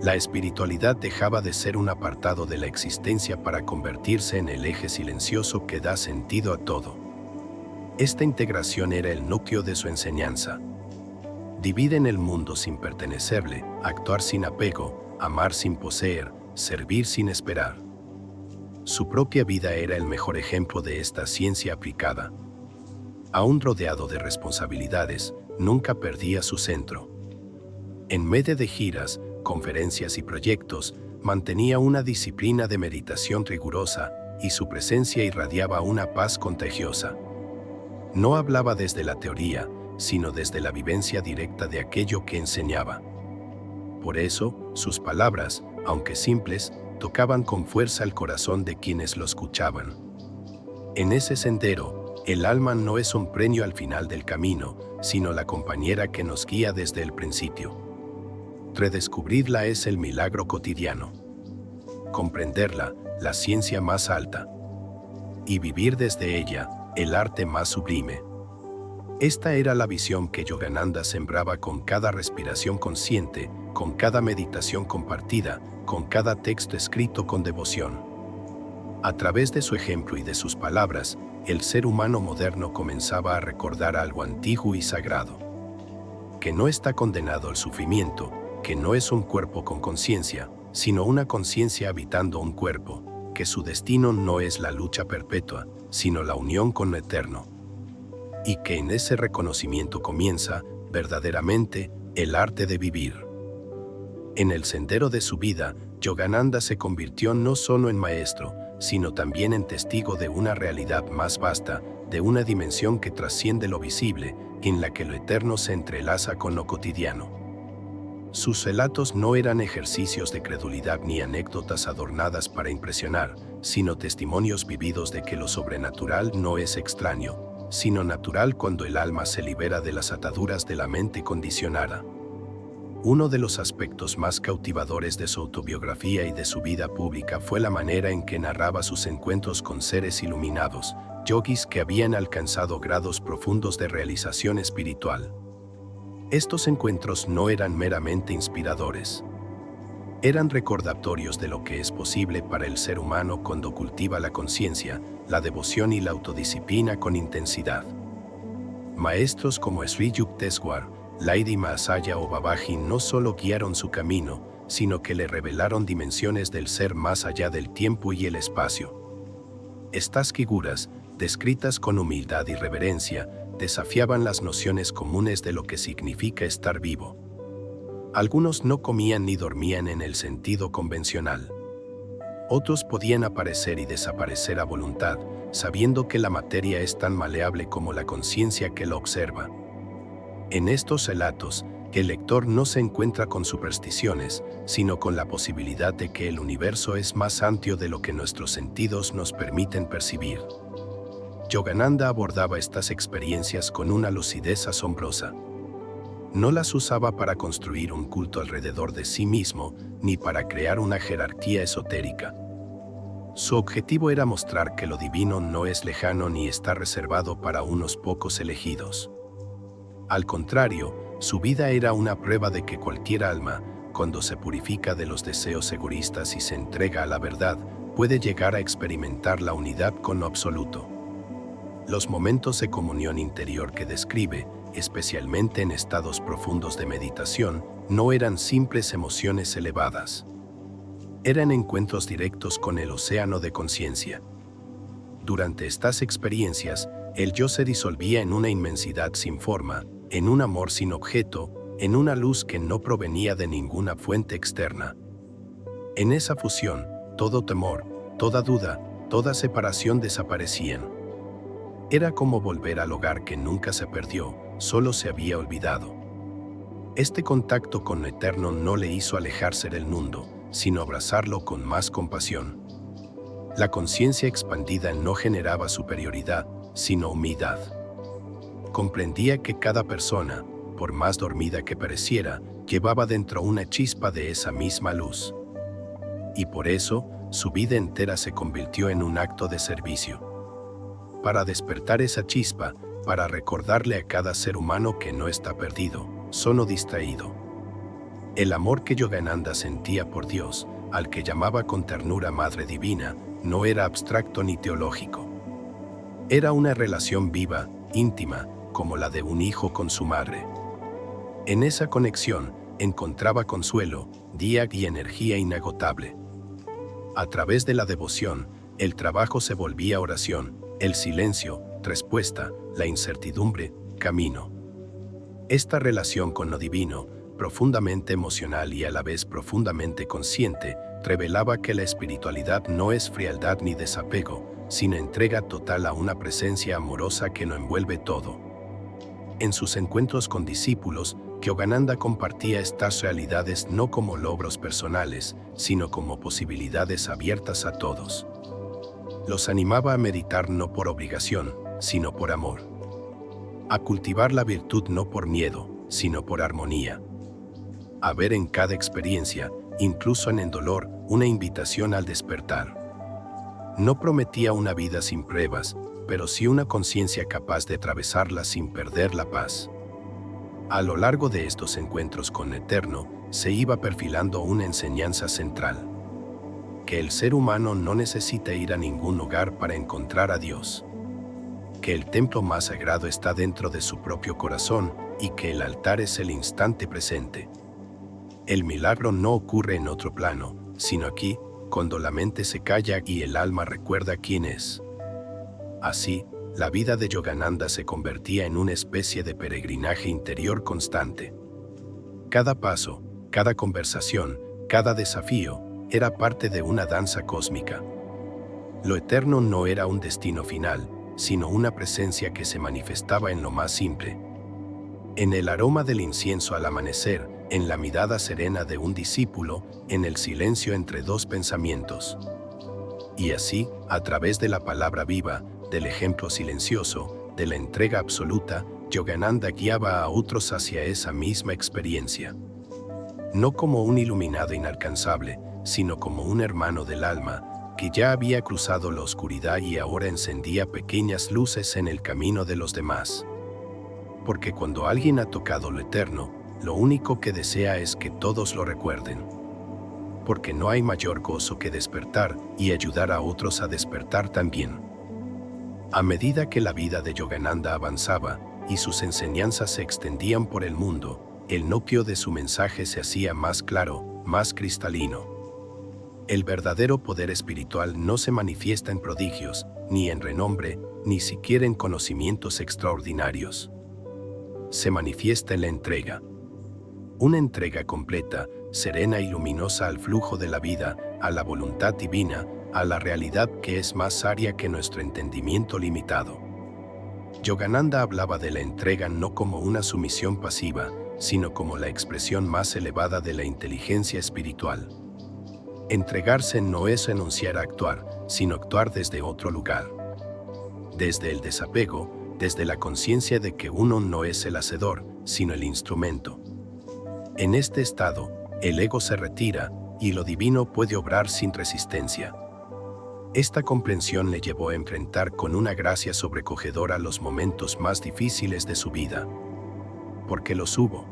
La espiritualidad dejaba de ser un apartado de la existencia para convertirse en el eje silencioso que da sentido a todo. Esta integración era el núcleo de su enseñanza. Divide en el mundo sin pertenecerle, actuar sin apego, amar sin poseer, servir sin esperar. Su propia vida era el mejor ejemplo de esta ciencia aplicada. Aún rodeado de responsabilidades, nunca perdía su centro. En medio de giras, conferencias y proyectos, mantenía una disciplina de meditación rigurosa y su presencia irradiaba una paz contagiosa. No hablaba desde la teoría, sino desde la vivencia directa de aquello que enseñaba. Por eso, sus palabras, aunque simples, tocaban con fuerza el corazón de quienes lo escuchaban. En ese sendero, el alma no es un premio al final del camino, sino la compañera que nos guía desde el principio. Redescubrirla es el milagro cotidiano. Comprenderla, la ciencia más alta. Y vivir desde ella, el arte más sublime. Esta era la visión que Yogananda sembraba con cada respiración consciente, con cada meditación compartida, con cada texto escrito con devoción. A través de su ejemplo y de sus palabras, el ser humano moderno comenzaba a recordar algo antiguo y sagrado. Que no está condenado al sufrimiento, que no es un cuerpo con conciencia, sino una conciencia habitando un cuerpo, que su destino no es la lucha perpetua, sino la unión con lo eterno. Y que en ese reconocimiento comienza, verdaderamente, el arte de vivir. En el sendero de su vida, Yogananda se convirtió no solo en maestro, sino también en testigo de una realidad más vasta, de una dimensión que trasciende lo visible, en la que lo eterno se entrelaza con lo cotidiano. Sus relatos no eran ejercicios de credulidad ni anécdotas adornadas para impresionar, sino testimonios vividos de que lo sobrenatural no es extraño, sino natural cuando el alma se libera de las ataduras de la mente condicionada. Uno de los aspectos más cautivadores de su autobiografía y de su vida pública fue la manera en que narraba sus encuentros con seres iluminados, yogis que habían alcanzado grados profundos de realización espiritual. Estos encuentros no eran meramente inspiradores. Eran recordatorios de lo que es posible para el ser humano cuando cultiva la conciencia, la devoción y la autodisciplina con intensidad. Maestros como Sri Yukteswar, Lady Mahasaya o Babaji no solo guiaron su camino, sino que le revelaron dimensiones del ser más allá del tiempo y el espacio. Estas figuras, descritas con humildad y reverencia, desafiaban las nociones comunes de lo que significa estar vivo. Algunos no comían ni dormían en el sentido convencional. Otros podían aparecer y desaparecer a voluntad, sabiendo que la materia es tan maleable como la conciencia que lo observa. En estos relatos, el lector no se encuentra con supersticiones, sino con la posibilidad de que el universo es más amplio de lo que nuestros sentidos nos permiten percibir. Yogananda abordaba estas experiencias con una lucidez asombrosa. No las usaba para construir un culto alrededor de sí mismo, ni para crear una jerarquía esotérica. Su objetivo era mostrar que lo divino no es lejano ni está reservado para unos pocos elegidos. Al contrario, su vida era una prueba de que cualquier alma, cuando se purifica de los deseos egoístas y se entrega a la verdad, puede llegar a experimentar la unidad con lo absoluto. Los momentos de comunión interior que describe, especialmente en estados profundos de meditación, no eran simples emociones elevadas. Eran encuentros directos con el océano de conciencia. Durante estas experiencias, el yo se disolvía en una inmensidad sin forma, en un amor sin objeto, en una luz que no provenía de ninguna fuente externa. En esa fusión, todo temor, toda duda, toda separación desaparecían. Era como volver al hogar que nunca se perdió, solo se había olvidado. Este contacto con lo eterno no le hizo alejarse del mundo, sino abrazarlo con más compasión. La conciencia expandida no generaba superioridad, sino humildad. Comprendía que cada persona, por más dormida que pareciera, llevaba dentro una chispa de esa misma luz. Y por eso, su vida entera se convirtió en un acto de servicio. Para despertar esa chispa, para recordarle a cada ser humano que no está perdido, solo distraído. El amor que Yogananda sentía por Dios, al que llamaba con ternura Madre Divina, no era abstracto ni teológico. Era una relación viva, íntima, como la de un hijo con su madre. En esa conexión, encontraba consuelo, guía y energía inagotable. A través de la devoción, el trabajo se volvía oración, el silencio, respuesta, la incertidumbre, camino. Esta relación con lo divino, profundamente emocional y a la vez profundamente consciente, revelaba que la espiritualidad no es frialdad ni desapego, sino entrega total a una presencia amorosa que lo envuelve todo. En sus encuentros con discípulos, Yogananda compartía estas realidades no como logros personales, sino como posibilidades abiertas a todos. Los animaba a meditar no por obligación, sino por amor. A cultivar la virtud no por miedo, sino por armonía. A ver en cada experiencia, incluso en el dolor, una invitación al despertar. No prometía una vida sin pruebas, pero sí una conciencia capaz de atravesarlas sin perder la paz. A lo largo de estos encuentros con el Eterno, se iba perfilando una enseñanza central: que el ser humano no necesita ir a ningún lugar para encontrar a Dios, que el templo más sagrado está dentro de su propio corazón y que el altar es el instante presente. El milagro no ocurre en otro plano, sino aquí, cuando la mente se calla y el alma recuerda quién es. Así, la vida de Yogananda se convertía en una especie de peregrinaje interior constante. Cada paso, cada conversación, cada desafío, era parte de una danza cósmica. Lo eterno no era un destino final, sino una presencia que se manifestaba en lo más simple. En el aroma del incienso al amanecer, en la mirada serena de un discípulo, en el silencio entre dos pensamientos. Y así, a través de la palabra viva, del ejemplo silencioso, de la entrega absoluta, Yogananda guiaba a otros hacia esa misma experiencia. No como un iluminado inalcanzable, sino como un hermano del alma, que ya había cruzado la oscuridad y ahora encendía pequeñas luces en el camino de los demás. Porque cuando alguien ha tocado lo eterno, lo único que desea es que todos lo recuerden. Porque no hay mayor gozo que despertar y ayudar a otros a despertar también. A medida que la vida de Yogananda avanzaba y sus enseñanzas se extendían por el mundo, el núcleo de su mensaje se hacía más claro, más cristalino. El verdadero poder espiritual no se manifiesta en prodigios, ni en renombre, ni siquiera en conocimientos extraordinarios. Se manifiesta en la entrega. Una entrega completa, serena y luminosa al flujo de la vida, a la voluntad divina, a la realidad que es más aria que nuestro entendimiento limitado. Yogananda hablaba de la entrega no como una sumisión pasiva, sino como la expresión más elevada de la inteligencia espiritual. Entregarse no es renunciar a actuar, sino actuar desde otro lugar. Desde el desapego, desde la conciencia de que uno no es el hacedor, sino el instrumento. En este estado, el ego se retira y lo divino puede obrar sin resistencia. Esta comprensión le llevó a enfrentar con una gracia sobrecogedora los momentos más difíciles de su vida. Porque los hubo.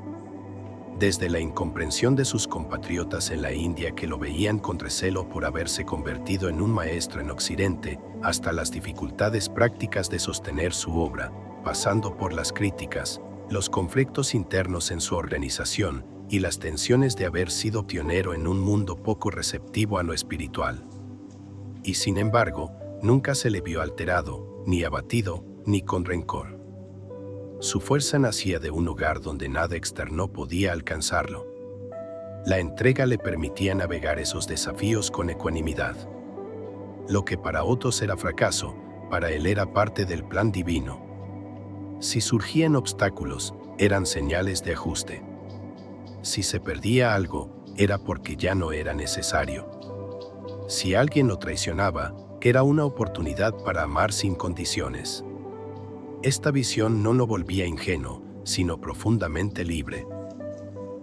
Desde la incomprensión de sus compatriotas en la India que lo veían con recelo por haberse convertido en un maestro en Occidente, hasta las dificultades prácticas de sostener su obra, pasando por las críticas, los conflictos internos en su organización y las tensiones de haber sido pionero en un mundo poco receptivo a lo espiritual. Y sin embargo, nunca se le vio alterado, ni abatido, ni con rencor. Su fuerza nacía de un lugar donde nada externo podía alcanzarlo. La entrega le permitía navegar esos desafíos con ecuanimidad. Lo que para otros era fracaso, para él era parte del plan divino. Si surgían obstáculos, eran señales de ajuste. Si se perdía algo, era porque ya no era necesario. Si alguien lo traicionaba, era una oportunidad para amar sin condiciones. Esta visión no lo volvía ingenuo, sino profundamente libre.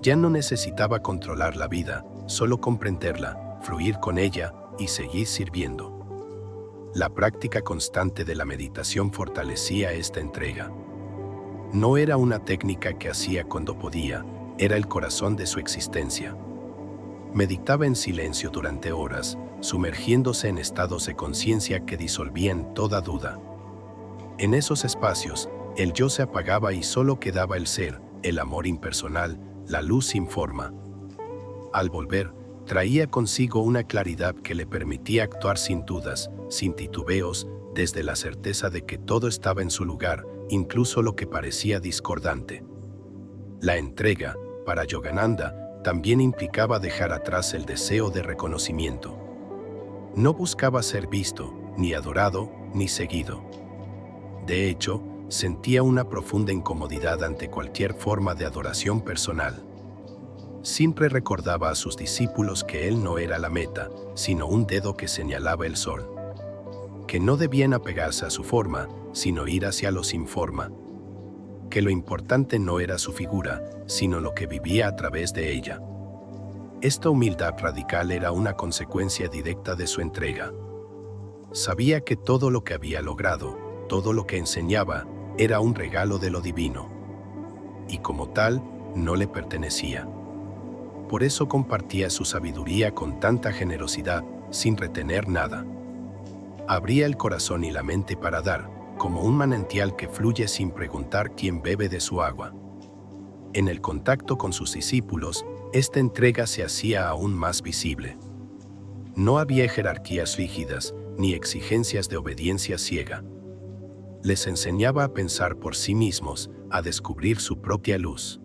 Ya no necesitaba controlar la vida, solo comprenderla, fluir con ella y seguir sirviendo. La práctica constante de la meditación fortalecía esta entrega. No era una técnica que hacía cuando podía, era el corazón de su existencia. Meditaba en silencio durante horas, sumergiéndose en estados de conciencia que disolvían toda duda. En esos espacios, el yo se apagaba y solo quedaba el ser, el amor impersonal, la luz sin forma. Al volver, traía consigo una claridad que le permitía actuar sin dudas, sin titubeos, desde la certeza de que todo estaba en su lugar, incluso lo que parecía discordante. La entrega, para Yogananda, también implicaba dejar atrás el deseo de reconocimiento. No buscaba ser visto, ni adorado, ni seguido. De hecho, sentía una profunda incomodidad ante cualquier forma de adoración personal. Siempre recordaba a sus discípulos que él no era la meta, sino un dedo que señalaba el sol. Que no debían apegarse a su forma, sino ir hacia lo sin forma. Que lo importante no era su figura, sino lo que vivía a través de ella. Esta humildad radical era una consecuencia directa de su entrega. Sabía que todo lo que había logrado, todo lo que enseñaba, era un regalo de lo divino. Y como tal, no le pertenecía. Por eso compartía su sabiduría con tanta generosidad, sin retener nada. Abría el corazón y la mente para dar, como un manantial que fluye sin preguntar quién bebe de su agua. En el contacto con sus discípulos, esta entrega se hacía aún más visible. No había jerarquías rígidas, ni exigencias de obediencia ciega. Les enseñaba a pensar por sí mismos, a descubrir su propia luz.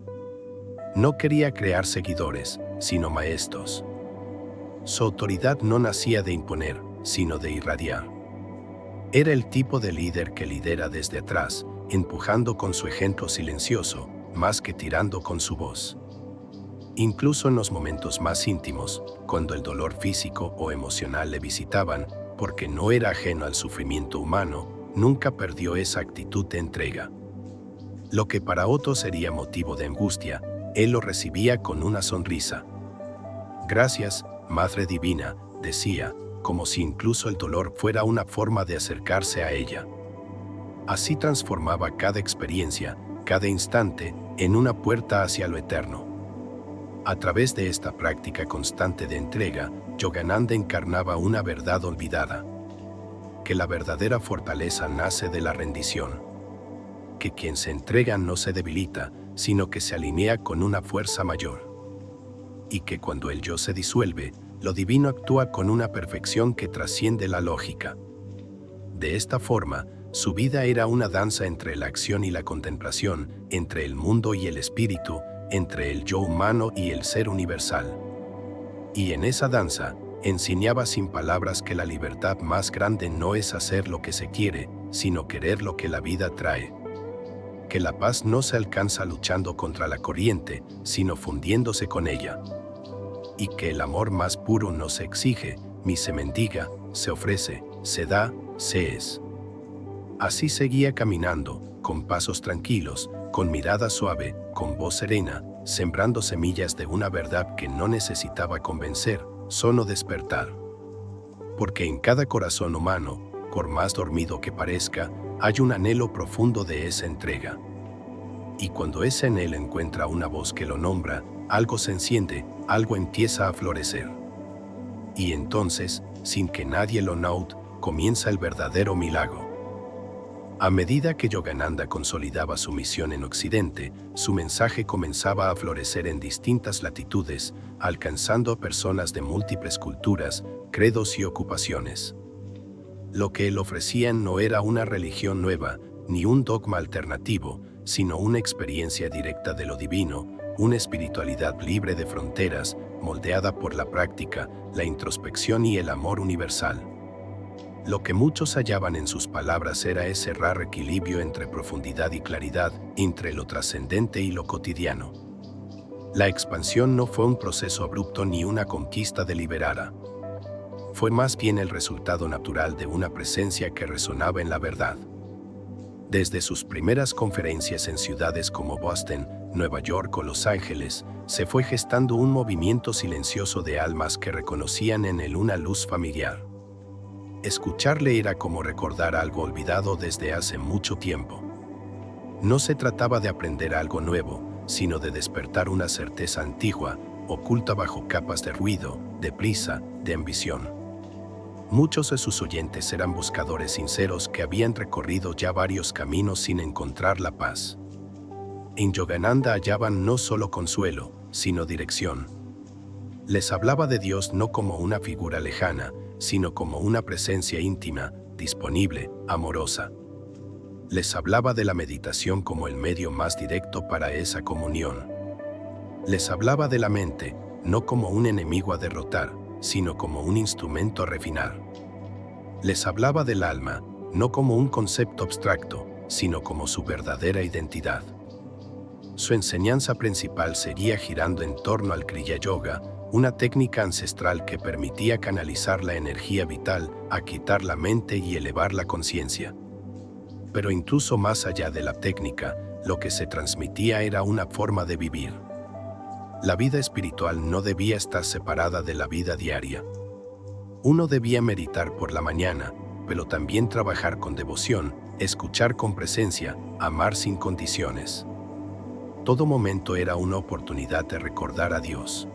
No quería crear seguidores, sino maestros. Su autoridad no nacía de imponer, sino de irradiar. Era el tipo de líder que lidera desde atrás, empujando con su ejemplo silencioso, más que tirando con su voz. Incluso en los momentos más íntimos, cuando el dolor físico o emocional le visitaban, porque no era ajeno al sufrimiento humano, nunca perdió esa actitud de entrega. Lo que para otros sería motivo de angustia, él lo recibía con una sonrisa. Gracias, Madre Divina, decía, como si incluso el dolor fuera una forma de acercarse a ella. Así transformaba cada experiencia, cada instante, en una puerta hacia lo eterno. A través de esta práctica constante de entrega, Yogananda encarnaba una verdad olvidada. Que la verdadera fortaleza nace de la rendición. Que quien se entrega no se debilita, sino que se alinea con una fuerza mayor. Y que cuando el yo se disuelve, lo divino actúa con una perfección que trasciende la lógica. De esta forma, su vida era una danza entre la acción y la contemplación, entre el mundo y el espíritu, entre el yo humano y el ser universal. Y en esa danza, enseñaba sin palabras que la libertad más grande no es hacer lo que se quiere, sino querer lo que la vida trae. Que la paz no se alcanza luchando contra la corriente, sino fundiéndose con ella. Y que el amor más puro no se exige, ni se mendiga, se ofrece, se da, se es. Así seguía caminando, con pasos tranquilos, con mirada suave, con voz serena, sembrando semillas de una verdad que no necesitaba convencer, solo despertar. Porque en cada corazón humano, por más dormido que parezca, hay un anhelo profundo de esa entrega. Y cuando ese en él encuentra una voz que lo nombra, algo se enciende, algo empieza a florecer. Y entonces, sin que nadie lo note, comienza el verdadero milagro. A medida que Yogananda consolidaba su misión en Occidente, su mensaje comenzaba a florecer en distintas latitudes, alcanzando a personas de múltiples culturas, credos y ocupaciones. Lo que él ofrecía no era una religión nueva, ni un dogma alternativo, sino una experiencia directa de lo divino, una espiritualidad libre de fronteras, moldeada por la práctica, la introspección y el amor universal. Lo que muchos hallaban en sus palabras era ese raro equilibrio entre profundidad y claridad, entre lo trascendente y lo cotidiano. La expansión no fue un proceso abrupto ni una conquista deliberada. Fue más bien el resultado natural de una presencia que resonaba en la verdad. Desde sus primeras conferencias en ciudades como Boston, Nueva York o Los Ángeles, se fue gestando un movimiento silencioso de almas que reconocían en él una luz familiar. Escucharle era como recordar algo olvidado desde hace mucho tiempo. No se trataba de aprender algo nuevo, sino de despertar una certeza antigua, oculta bajo capas de ruido, de prisa, de ambición. Muchos de sus oyentes eran buscadores sinceros que habían recorrido ya varios caminos sin encontrar la paz. En Yogananda hallaban no solo consuelo, sino dirección. Les hablaba de Dios no como una figura lejana, sino como una presencia íntima, disponible, amorosa. Les hablaba de la meditación como el medio más directo para esa comunión. Les hablaba de la mente, no como un enemigo a derrotar, sino como un instrumento a refinar. Les hablaba del alma, no como un concepto abstracto, sino como su verdadera identidad. Su enseñanza principal seguía girando en torno al Kriya Yoga, una técnica ancestral que permitía canalizar la energía vital, aquietar la mente y elevar la conciencia. Pero incluso más allá de la técnica, lo que se transmitía era una forma de vivir. La vida espiritual no debía estar separada de la vida diaria. Uno debía meditar por la mañana, pero también trabajar con devoción, escuchar con presencia, amar sin condiciones. Todo momento era una oportunidad de recordar a Dios.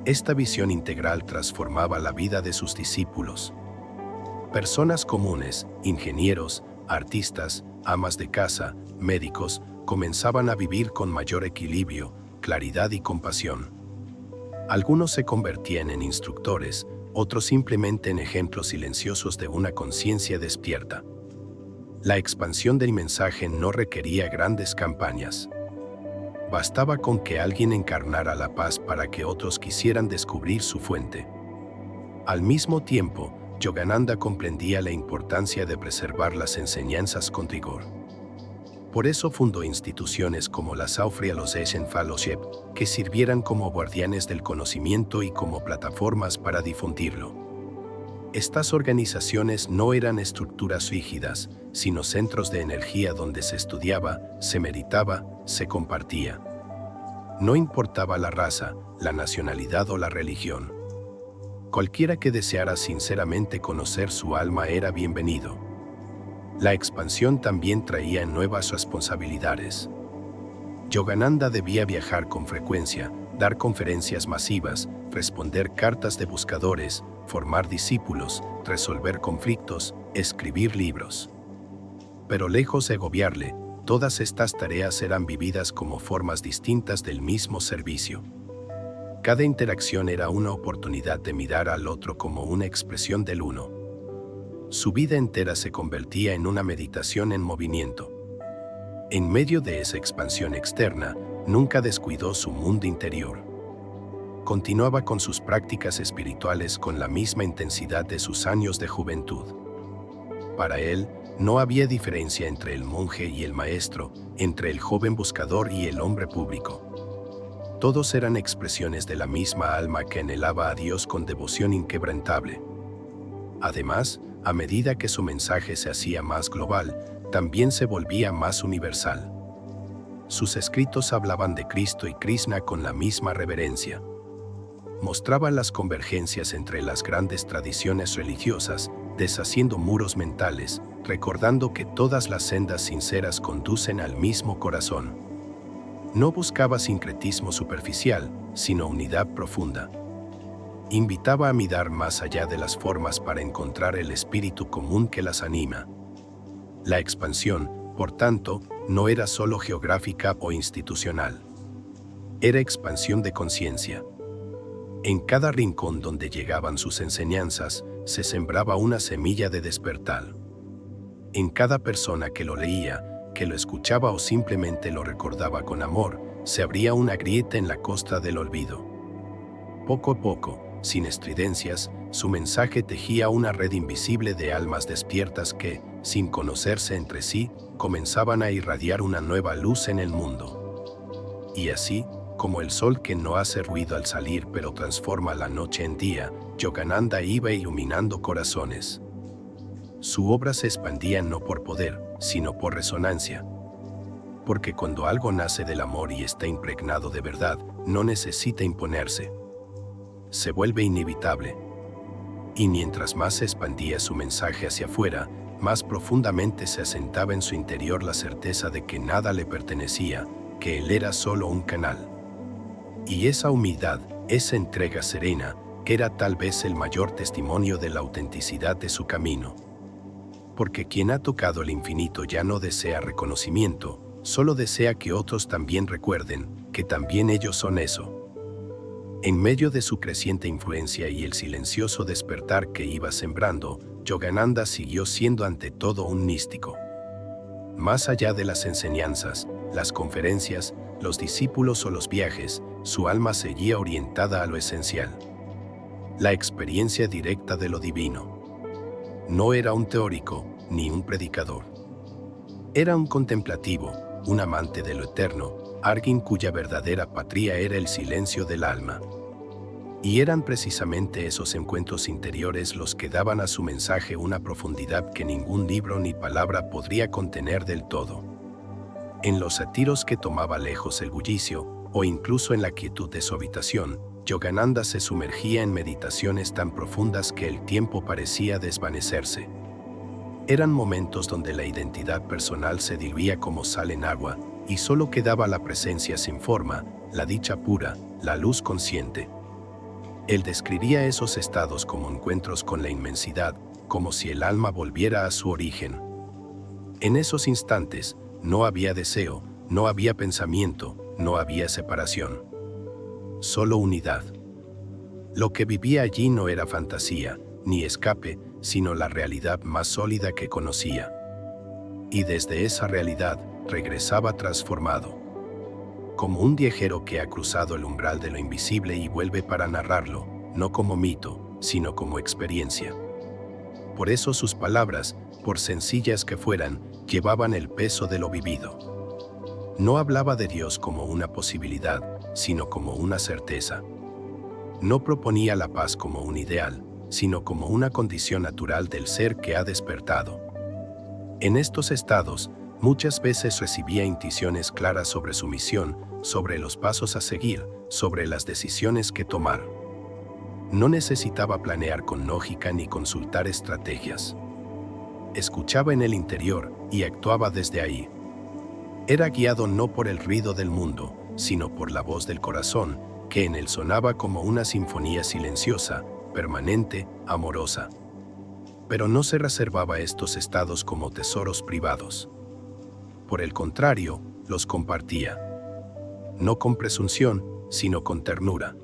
Esta visión integral transformaba la vida de sus discípulos. Personas comunes, ingenieros, artistas, amas de casa, médicos, comenzaban a vivir con mayor equilibrio, claridad y compasión. Algunos se convertían en instructores, otros simplemente en ejemplos silenciosos de una conciencia despierta. La expansión del mensaje no requería grandes campañas. Bastaba con que alguien encarnara la paz para que otros quisieran descubrir su fuente. Al mismo tiempo, Yogananda comprendía la importancia de preservar las enseñanzas con rigor. Por eso fundó instituciones como la South Realization Fellowship, que sirvieran como guardianes del conocimiento y como plataformas para difundirlo. Estas organizaciones no eran estructuras rígidas, sino centros de energía donde se estudiaba, se meditaba, se compartía. No importaba la raza, la nacionalidad o la religión. Cualquiera que deseara sinceramente conocer su alma era bienvenido. La expansión también traía nuevas responsabilidades. Yogananda debía viajar con frecuencia, dar conferencias masivas, responder cartas de buscadores, formar discípulos, resolver conflictos, escribir libros. Pero lejos de agobiarle, todas estas tareas eran vividas como formas distintas del mismo servicio. Cada interacción era una oportunidad de mirar al otro como una expresión del uno. Su vida entera se convertía en una meditación en movimiento. En medio de esa expansión externa, nunca descuidó su mundo interior. Continuaba con sus prácticas espirituales con la misma intensidad de sus años de juventud. Para él, no había diferencia entre el monje y el maestro, entre el joven buscador y el hombre público. Todos eran expresiones de la misma alma que anhelaba a Dios con devoción inquebrantable. Además, a medida que su mensaje se hacía más global, también se volvía más universal. Sus escritos hablaban de Cristo y Krishna con la misma reverencia. Mostraban las convergencias entre las grandes tradiciones religiosas, deshaciendo muros mentales, recordando que todas las sendas sinceras conducen al mismo corazón. No buscaba sincretismo superficial, sino unidad profunda. Invitaba a mirar más allá de las formas para encontrar el espíritu común que las anima. La expansión, por tanto, no era solo geográfica o institucional. Era expansión de conciencia. En cada rincón donde llegaban sus enseñanzas, se sembraba una semilla de despertar. En cada persona que lo leía, que lo escuchaba o simplemente lo recordaba con amor, se abría una grieta en la costa del olvido. Poco a poco, sin estridencias, su mensaje tejía una red invisible de almas despiertas que, sin conocerse entre sí, comenzaban a irradiar una nueva luz en el mundo. Y así, como el sol que no hace ruido al salir pero transforma la noche en día, Yogananda iba iluminando corazones. Su obra se expandía no por poder, sino por resonancia. Porque cuando algo nace del amor y está impregnado de verdad, no necesita imponerse. Se vuelve inevitable. Y mientras más se expandía su mensaje hacia afuera, más profundamente se asentaba en su interior la certeza de que nada le pertenecía, que él era solo un canal. Y esa humildad, esa entrega serena, que era tal vez el mayor testimonio de la autenticidad de su camino. Porque quien ha tocado el infinito ya no desea reconocimiento, solo desea que otros también recuerden que también ellos son eso. En medio de su creciente influencia y el silencioso despertar que iba sembrando, Yogananda siguió siendo ante todo un místico. Más allá de las enseñanzas, las conferencias, los discípulos o los viajes, su alma seguía orientada a lo esencial. La experiencia directa de lo divino. No era un teórico, ni un predicador. Era un contemplativo, un amante de lo eterno, alguien cuya verdadera patria era el silencio del alma. Y eran precisamente esos encuentros interiores los que daban a su mensaje una profundidad que ningún libro ni palabra podría contener del todo. En los retiros que tomaba lejos el bullicio, o incluso en la quietud de su habitación, Yogananda se sumergía en meditaciones tan profundas que el tiempo parecía desvanecerse. Eran momentos donde la identidad personal se diluía como sal en agua, y solo quedaba la presencia sin forma, la dicha pura, la luz consciente. Él describía esos estados como encuentros con la inmensidad, como si el alma volviera a su origen. En esos instantes, no había deseo, no había pensamiento, no había separación. Solo unidad. Lo que vivía allí no era fantasía, ni escape, sino la realidad más sólida que conocía. Y desde esa realidad, regresaba transformado. Como un viajero que ha cruzado el umbral de lo invisible y vuelve para narrarlo, no como mito, sino como experiencia. Por eso sus palabras, por sencillas que fueran, llevaban el peso de lo vivido. No hablaba de Dios como una posibilidad, sino como una certeza. No proponía la paz como un ideal, sino como una condición natural del ser que ha despertado. En estos estados, muchas veces recibía intuiciones claras sobre su misión, sobre los pasos a seguir, sobre las decisiones que tomar. No necesitaba planear con lógica ni consultar estrategias. Escuchaba en el interior y actuaba desde ahí. Era guiado no por el ruido del mundo, sino por la voz del corazón, que en él sonaba como una sinfonía silenciosa, permanente, amorosa. Pero no se reservaba estos estados como tesoros privados. Por el contrario, los compartía. No con presunción, sino con ternura.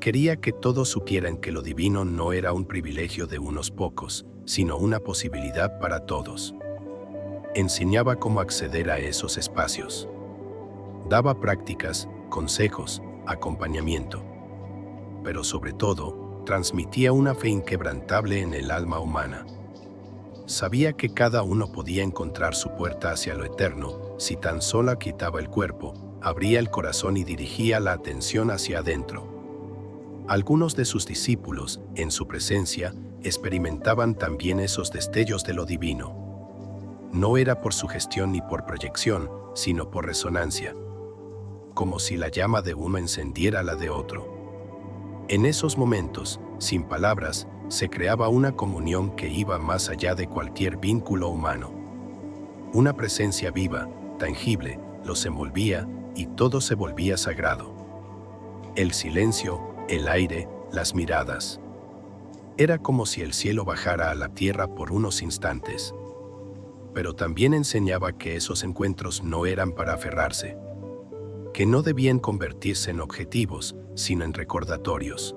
Quería que todos supieran que lo divino no era un privilegio de unos pocos, sino una posibilidad para todos. Enseñaba cómo acceder a esos espacios. Daba prácticas, consejos, acompañamiento. Pero sobre todo, transmitía una fe inquebrantable en el alma humana. Sabía que cada uno podía encontrar su puerta hacia lo eterno si tan solo quitaba el cuerpo, abría el corazón y dirigía la atención hacia adentro. Algunos de sus discípulos, en su presencia, experimentaban también esos destellos de lo divino. No era por sugestión ni por proyección, sino por resonancia. Como si la llama de uno encendiera la de otro. En esos momentos, sin palabras, se creaba una comunión que iba más allá de cualquier vínculo humano. Una presencia viva, tangible, los envolvía y todo se volvía sagrado. El silencio, el aire, las miradas. Era como si el cielo bajara a la tierra por unos instantes. Pero también enseñaba que esos encuentros no eran para aferrarse, que no debían convertirse en objetivos, sino en recordatorios.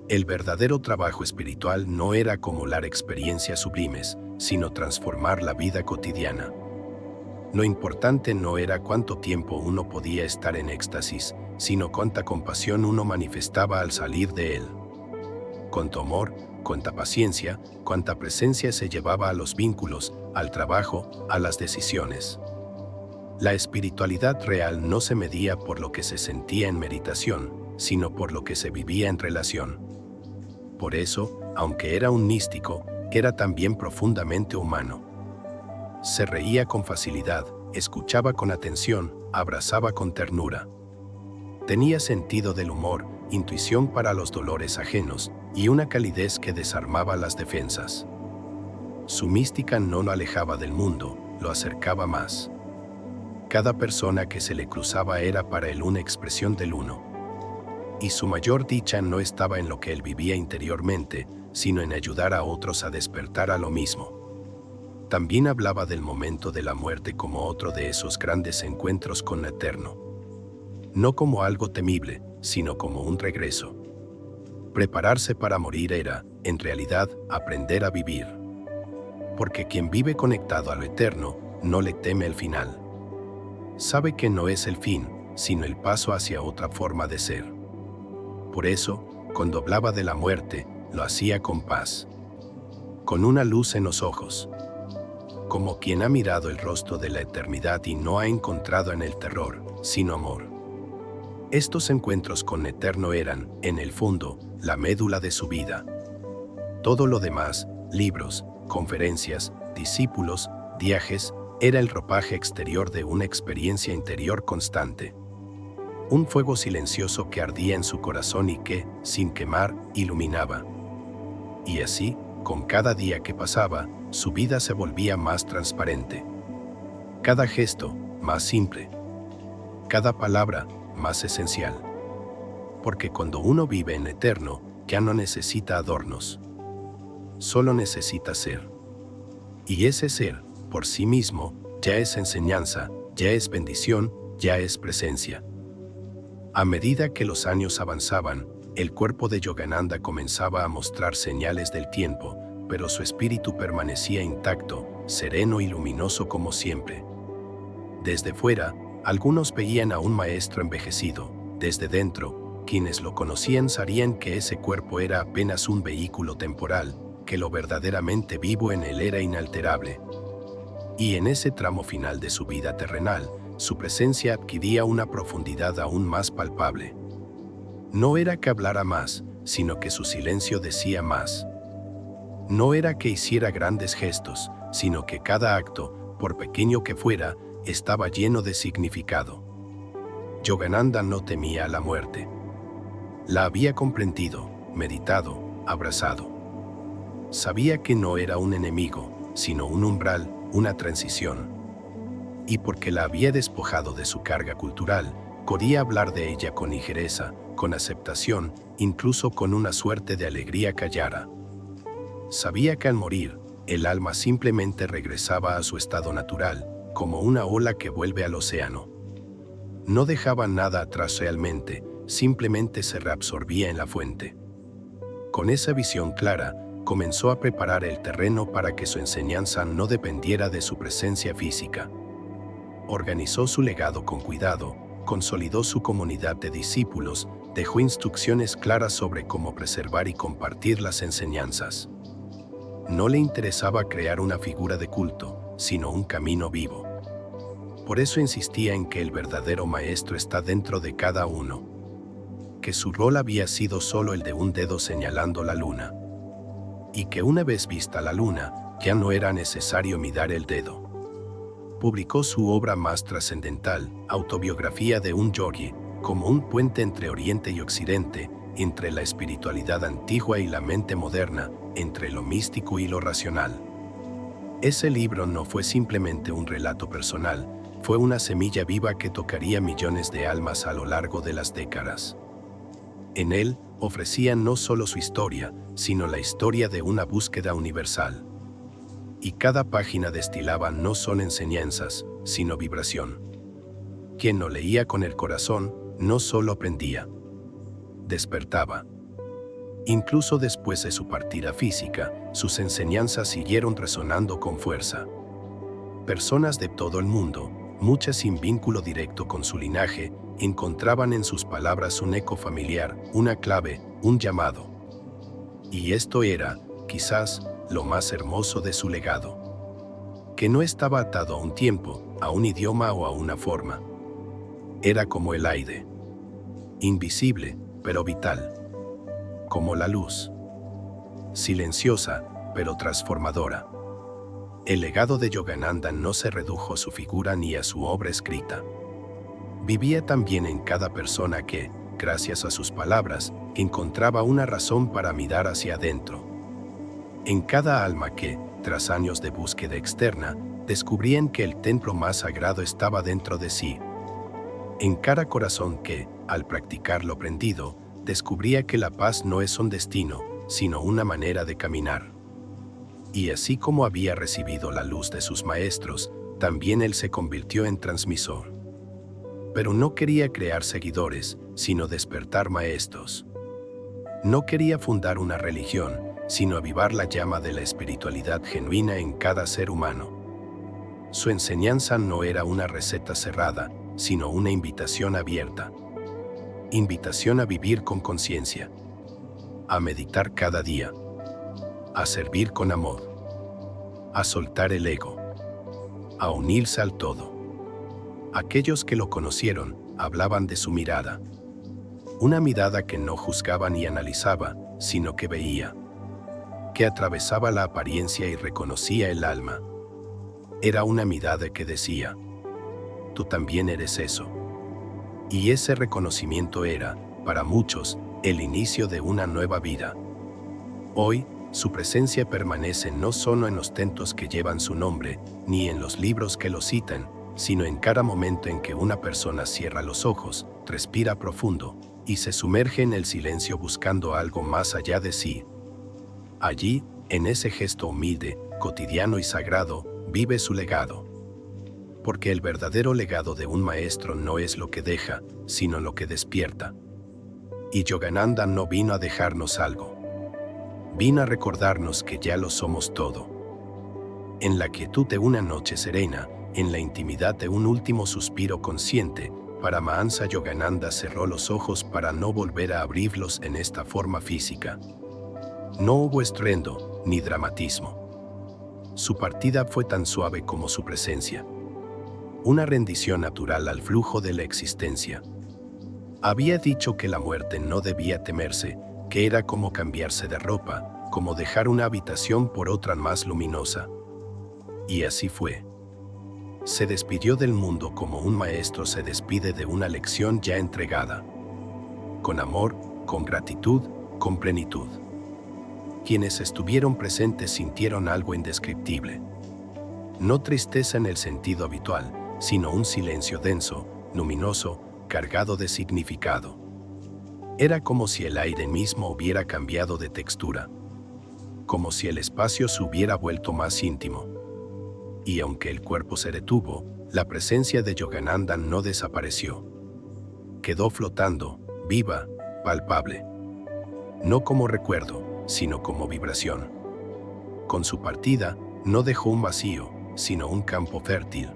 El verdadero trabajo espiritual no era acumular experiencias sublimes, sino transformar la vida cotidiana. Lo importante no era cuánto tiempo uno podía estar en éxtasis, sino cuánta compasión uno manifestaba al salir de él. Cuánto amor, cuánta paciencia, cuánta presencia se llevaba a los vínculos, al trabajo, a las decisiones. La espiritualidad real no se medía por lo que se sentía en meditación, sino por lo que se vivía en relación. Por eso, aunque era un místico, era también profundamente humano. Se reía con facilidad, escuchaba con atención, abrazaba con ternura. Tenía sentido del humor, intuición para los dolores ajenos y una calidez que desarmaba las defensas. Su mística no lo alejaba del mundo, lo acercaba más. Cada persona que se le cruzaba era para él una expresión del uno. Y su mayor dicha no estaba en lo que él vivía interiormente, sino en ayudar a otros a despertar a lo mismo. También hablaba del momento de la muerte como otro de esos grandes encuentros con lo eterno. No como algo temible, sino como un regreso. Prepararse para morir era, en realidad, aprender a vivir. Porque quien vive conectado a lo eterno, no le teme el final. Sabe que no es el fin, sino el paso hacia otra forma de ser. Por eso, cuando hablaba de la muerte, lo hacía con paz, con una luz en los ojos, como quien ha mirado el rostro de la eternidad y no ha encontrado en el terror, sino amor. Estos encuentros con eterno eran, en el fondo, la médula de su vida. Todo lo demás, libros, conferencias, discípulos, viajes, era el ropaje exterior de una experiencia interior constante. Un fuego silencioso que ardía en su corazón y que, sin quemar, iluminaba. Y así, con cada día que pasaba, su vida se volvía más transparente. Cada gesto, más simple. Cada palabra, más esencial. Porque cuando uno vive en eterno, ya no necesita adornos. Solo necesita ser. Y ese ser, por sí mismo, ya es enseñanza, ya es bendición, ya es presencia. A medida que los años avanzaban, el cuerpo de Yogananda comenzaba a mostrar señales del tiempo, pero su espíritu permanecía intacto, sereno y luminoso como siempre. Desde fuera, algunos veían a un maestro envejecido. Desde dentro, quienes lo conocían sabían que ese cuerpo era apenas un vehículo temporal, que lo verdaderamente vivo en él era inalterable. Y en ese tramo final de su vida terrenal, su presencia adquiría una profundidad aún más palpable. No era que hablara más, sino que su silencio decía más. No era que hiciera grandes gestos, sino que cada acto, por pequeño que fuera, estaba lleno de significado. Yogananda no temía a la muerte. La había comprendido, meditado, abrazado. Sabía que no era un enemigo, sino un umbral, una transición. Y porque la había despojado de su carga cultural, podía hablar de ella con ligereza, con aceptación, incluso con una suerte de alegría callada. Sabía que al morir, el alma simplemente regresaba a su estado natural, como una ola que vuelve al océano. No dejaba nada atrás realmente, simplemente se reabsorbía en la fuente. Con esa visión clara, comenzó a preparar el terreno para que su enseñanza no dependiera de su presencia física. Organizó su legado con cuidado, consolidó su comunidad de discípulos, dejó instrucciones claras sobre cómo preservar y compartir las enseñanzas. No le interesaba crear una figura de culto, sino un camino vivo. Por eso insistía en que el verdadero maestro está dentro de cada uno, que su rol había sido solo el de un dedo señalando la luna, y que una vez vista la luna, ya no era necesario mirar el dedo. Publicó su obra más trascendental, Autobiografía de un Yogi, como un puente entre Oriente y Occidente, entre la espiritualidad antigua y la mente moderna, entre lo místico y lo racional. Ese libro no fue simplemente un relato personal, fue una semilla viva que tocaría millones de almas a lo largo de las décadas. En él, ofrecía no solo su historia, sino la historia de una búsqueda universal. Y cada página destilaba no solo enseñanzas, sino vibración. Quien lo leía con el corazón, no solo aprendía, despertaba. Incluso después de su partida física, sus enseñanzas siguieron resonando con fuerza. Personas de todo el mundo, muchas sin vínculo directo con su linaje, encontraban en sus palabras un eco familiar, una clave, un llamado. Y esto era, quizás, lo más hermoso de su legado. Que no estaba atado a un tiempo, a un idioma o a una forma. Era como el aire. Invisible, pero vital. Como la luz. Silenciosa, pero transformadora. El legado de Yogananda no se redujo a su figura ni a su obra escrita. Vivía también en cada persona que, gracias a sus palabras, encontraba una razón para mirar hacia adentro. En cada alma que, tras años de búsqueda externa, descubrían que el templo más sagrado estaba dentro de sí. En cada corazón que, al practicar lo aprendido, descubría que la paz no es un destino, sino una manera de caminar. Y así como había recibido la luz de sus maestros, también él se convirtió en transmisor. Pero no quería crear seguidores, sino despertar maestros. No quería fundar una religión, sino avivar la llama de la espiritualidad genuina en cada ser humano. Su enseñanza no era una receta cerrada, sino una invitación abierta. Invitación a vivir con conciencia, a meditar cada día, a servir con amor, a soltar el ego, a unirse al todo. Aquellos que lo conocieron hablaban de su mirada. Una mirada que no juzgaba ni analizaba, sino que veía, que atravesaba la apariencia y reconocía el alma. Era una mirada que decía, tú también eres eso. Y ese reconocimiento era, para muchos, el inicio de una nueva vida. Hoy, su presencia permanece no solo en los templos que llevan su nombre, ni en los libros que lo citan, sino en cada momento en que una persona cierra los ojos, respira profundo, y se sumerge en el silencio buscando algo más allá de sí. Allí, en ese gesto humilde, cotidiano y sagrado, vive su legado. Porque el verdadero legado de un maestro no es lo que deja, sino lo que despierta. Y Yogananda no vino a dejarnos algo. Vino a recordarnos que ya lo somos todo. En la quietud de una noche serena, en la intimidad de un último suspiro consciente, Paramahansa Yogananda cerró los ojos para no volver a abrirlos en esta forma física. No hubo estruendo, ni dramatismo. Su partida fue tan suave como su presencia. Una rendición natural al flujo de la existencia. Había dicho que la muerte no debía temerse, que era como cambiarse de ropa, como dejar una habitación por otra más luminosa. Y así fue. Se despidió del mundo como un maestro se despide de una lección ya entregada. Con amor, con gratitud, con plenitud. Quienes estuvieron presentes sintieron algo indescriptible. No tristeza en el sentido habitual, sino un silencio denso, luminoso, cargado de significado. Era como si el aire mismo hubiera cambiado de textura. Como si el espacio se hubiera vuelto más íntimo. Y aunque el cuerpo se detuvo, la presencia de Yogananda no desapareció. Quedó flotando, viva, palpable. No como recuerdo, sino como vibración. Con su partida, no dejó un vacío, sino un campo fértil.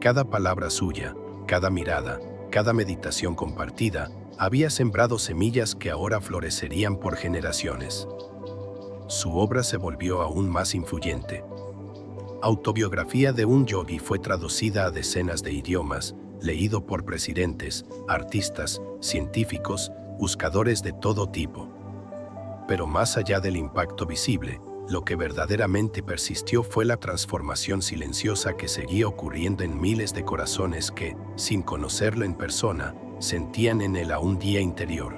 Cada palabra suya, cada mirada, cada meditación compartida, había sembrado semillas que ahora florecerían por generaciones. Su obra se volvió aún más influyente. Autobiografía de un yogi fue traducida a decenas de idiomas, leído por presidentes, artistas, científicos, buscadores de todo tipo. Pero más allá del impacto visible, lo que verdaderamente persistió fue la transformación silenciosa que seguía ocurriendo en miles de corazones que, sin conocerlo en persona, sentían en él a un día interior.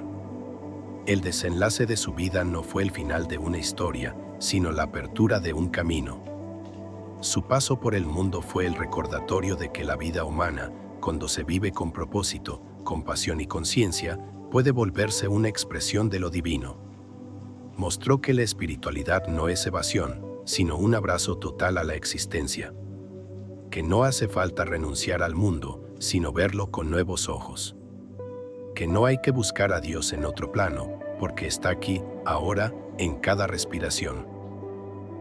El desenlace de su vida no fue el final de una historia, sino la apertura de un camino. Su paso por el mundo fue el recordatorio de que la vida humana, cuando se vive con propósito, compasión y conciencia, puede volverse una expresión de lo divino. Mostró que la espiritualidad no es evasión, sino un abrazo total a la existencia. Que no hace falta renunciar al mundo, sino verlo con nuevos ojos. Que no hay que buscar a Dios en otro plano, porque está aquí, ahora, en cada respiración.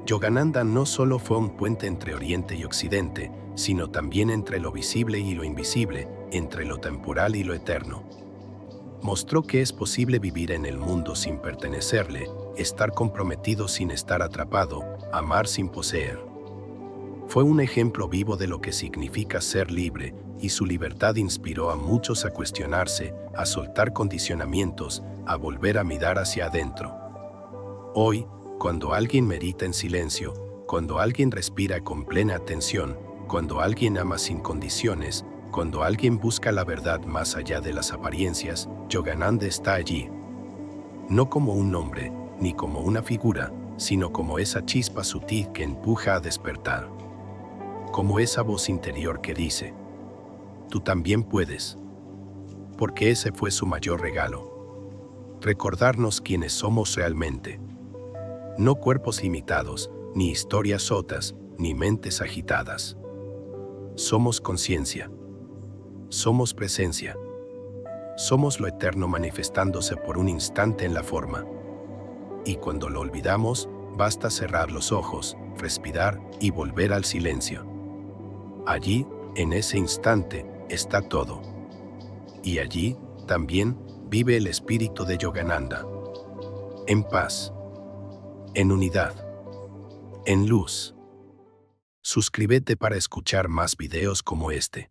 Yogananda no solo fue un puente entre Oriente y Occidente, sino también entre lo visible y lo invisible, entre lo temporal y lo eterno. Mostró que es posible vivir en el mundo sin pertenecerle, estar comprometido sin estar atrapado, amar sin poseer. Fue un ejemplo vivo de lo que significa ser libre, y su libertad inspiró a muchos a cuestionarse, a soltar condicionamientos, a volver a mirar hacia adentro. Hoy, cuando alguien medita en silencio, cuando alguien respira con plena atención, cuando alguien ama sin condiciones, cuando alguien busca la verdad más allá de las apariencias, Yogananda está allí. No como un nombre, ni como una figura, sino como esa chispa sutil que empuja a despertar. Como esa voz interior que dice, tú también puedes. Porque ese fue su mayor regalo. Recordarnos quiénes somos realmente. No cuerpos limitados, ni historias sotas, ni mentes agitadas. Somos conciencia. Somos presencia. Somos lo eterno manifestándose por un instante en la forma. Y cuando lo olvidamos, basta cerrar los ojos, respirar y volver al silencio. Allí, en ese instante, está todo. Y allí, también, vive el espíritu de Yogananda. En paz. En unidad. En luz. Suscríbete para escuchar más videos como este.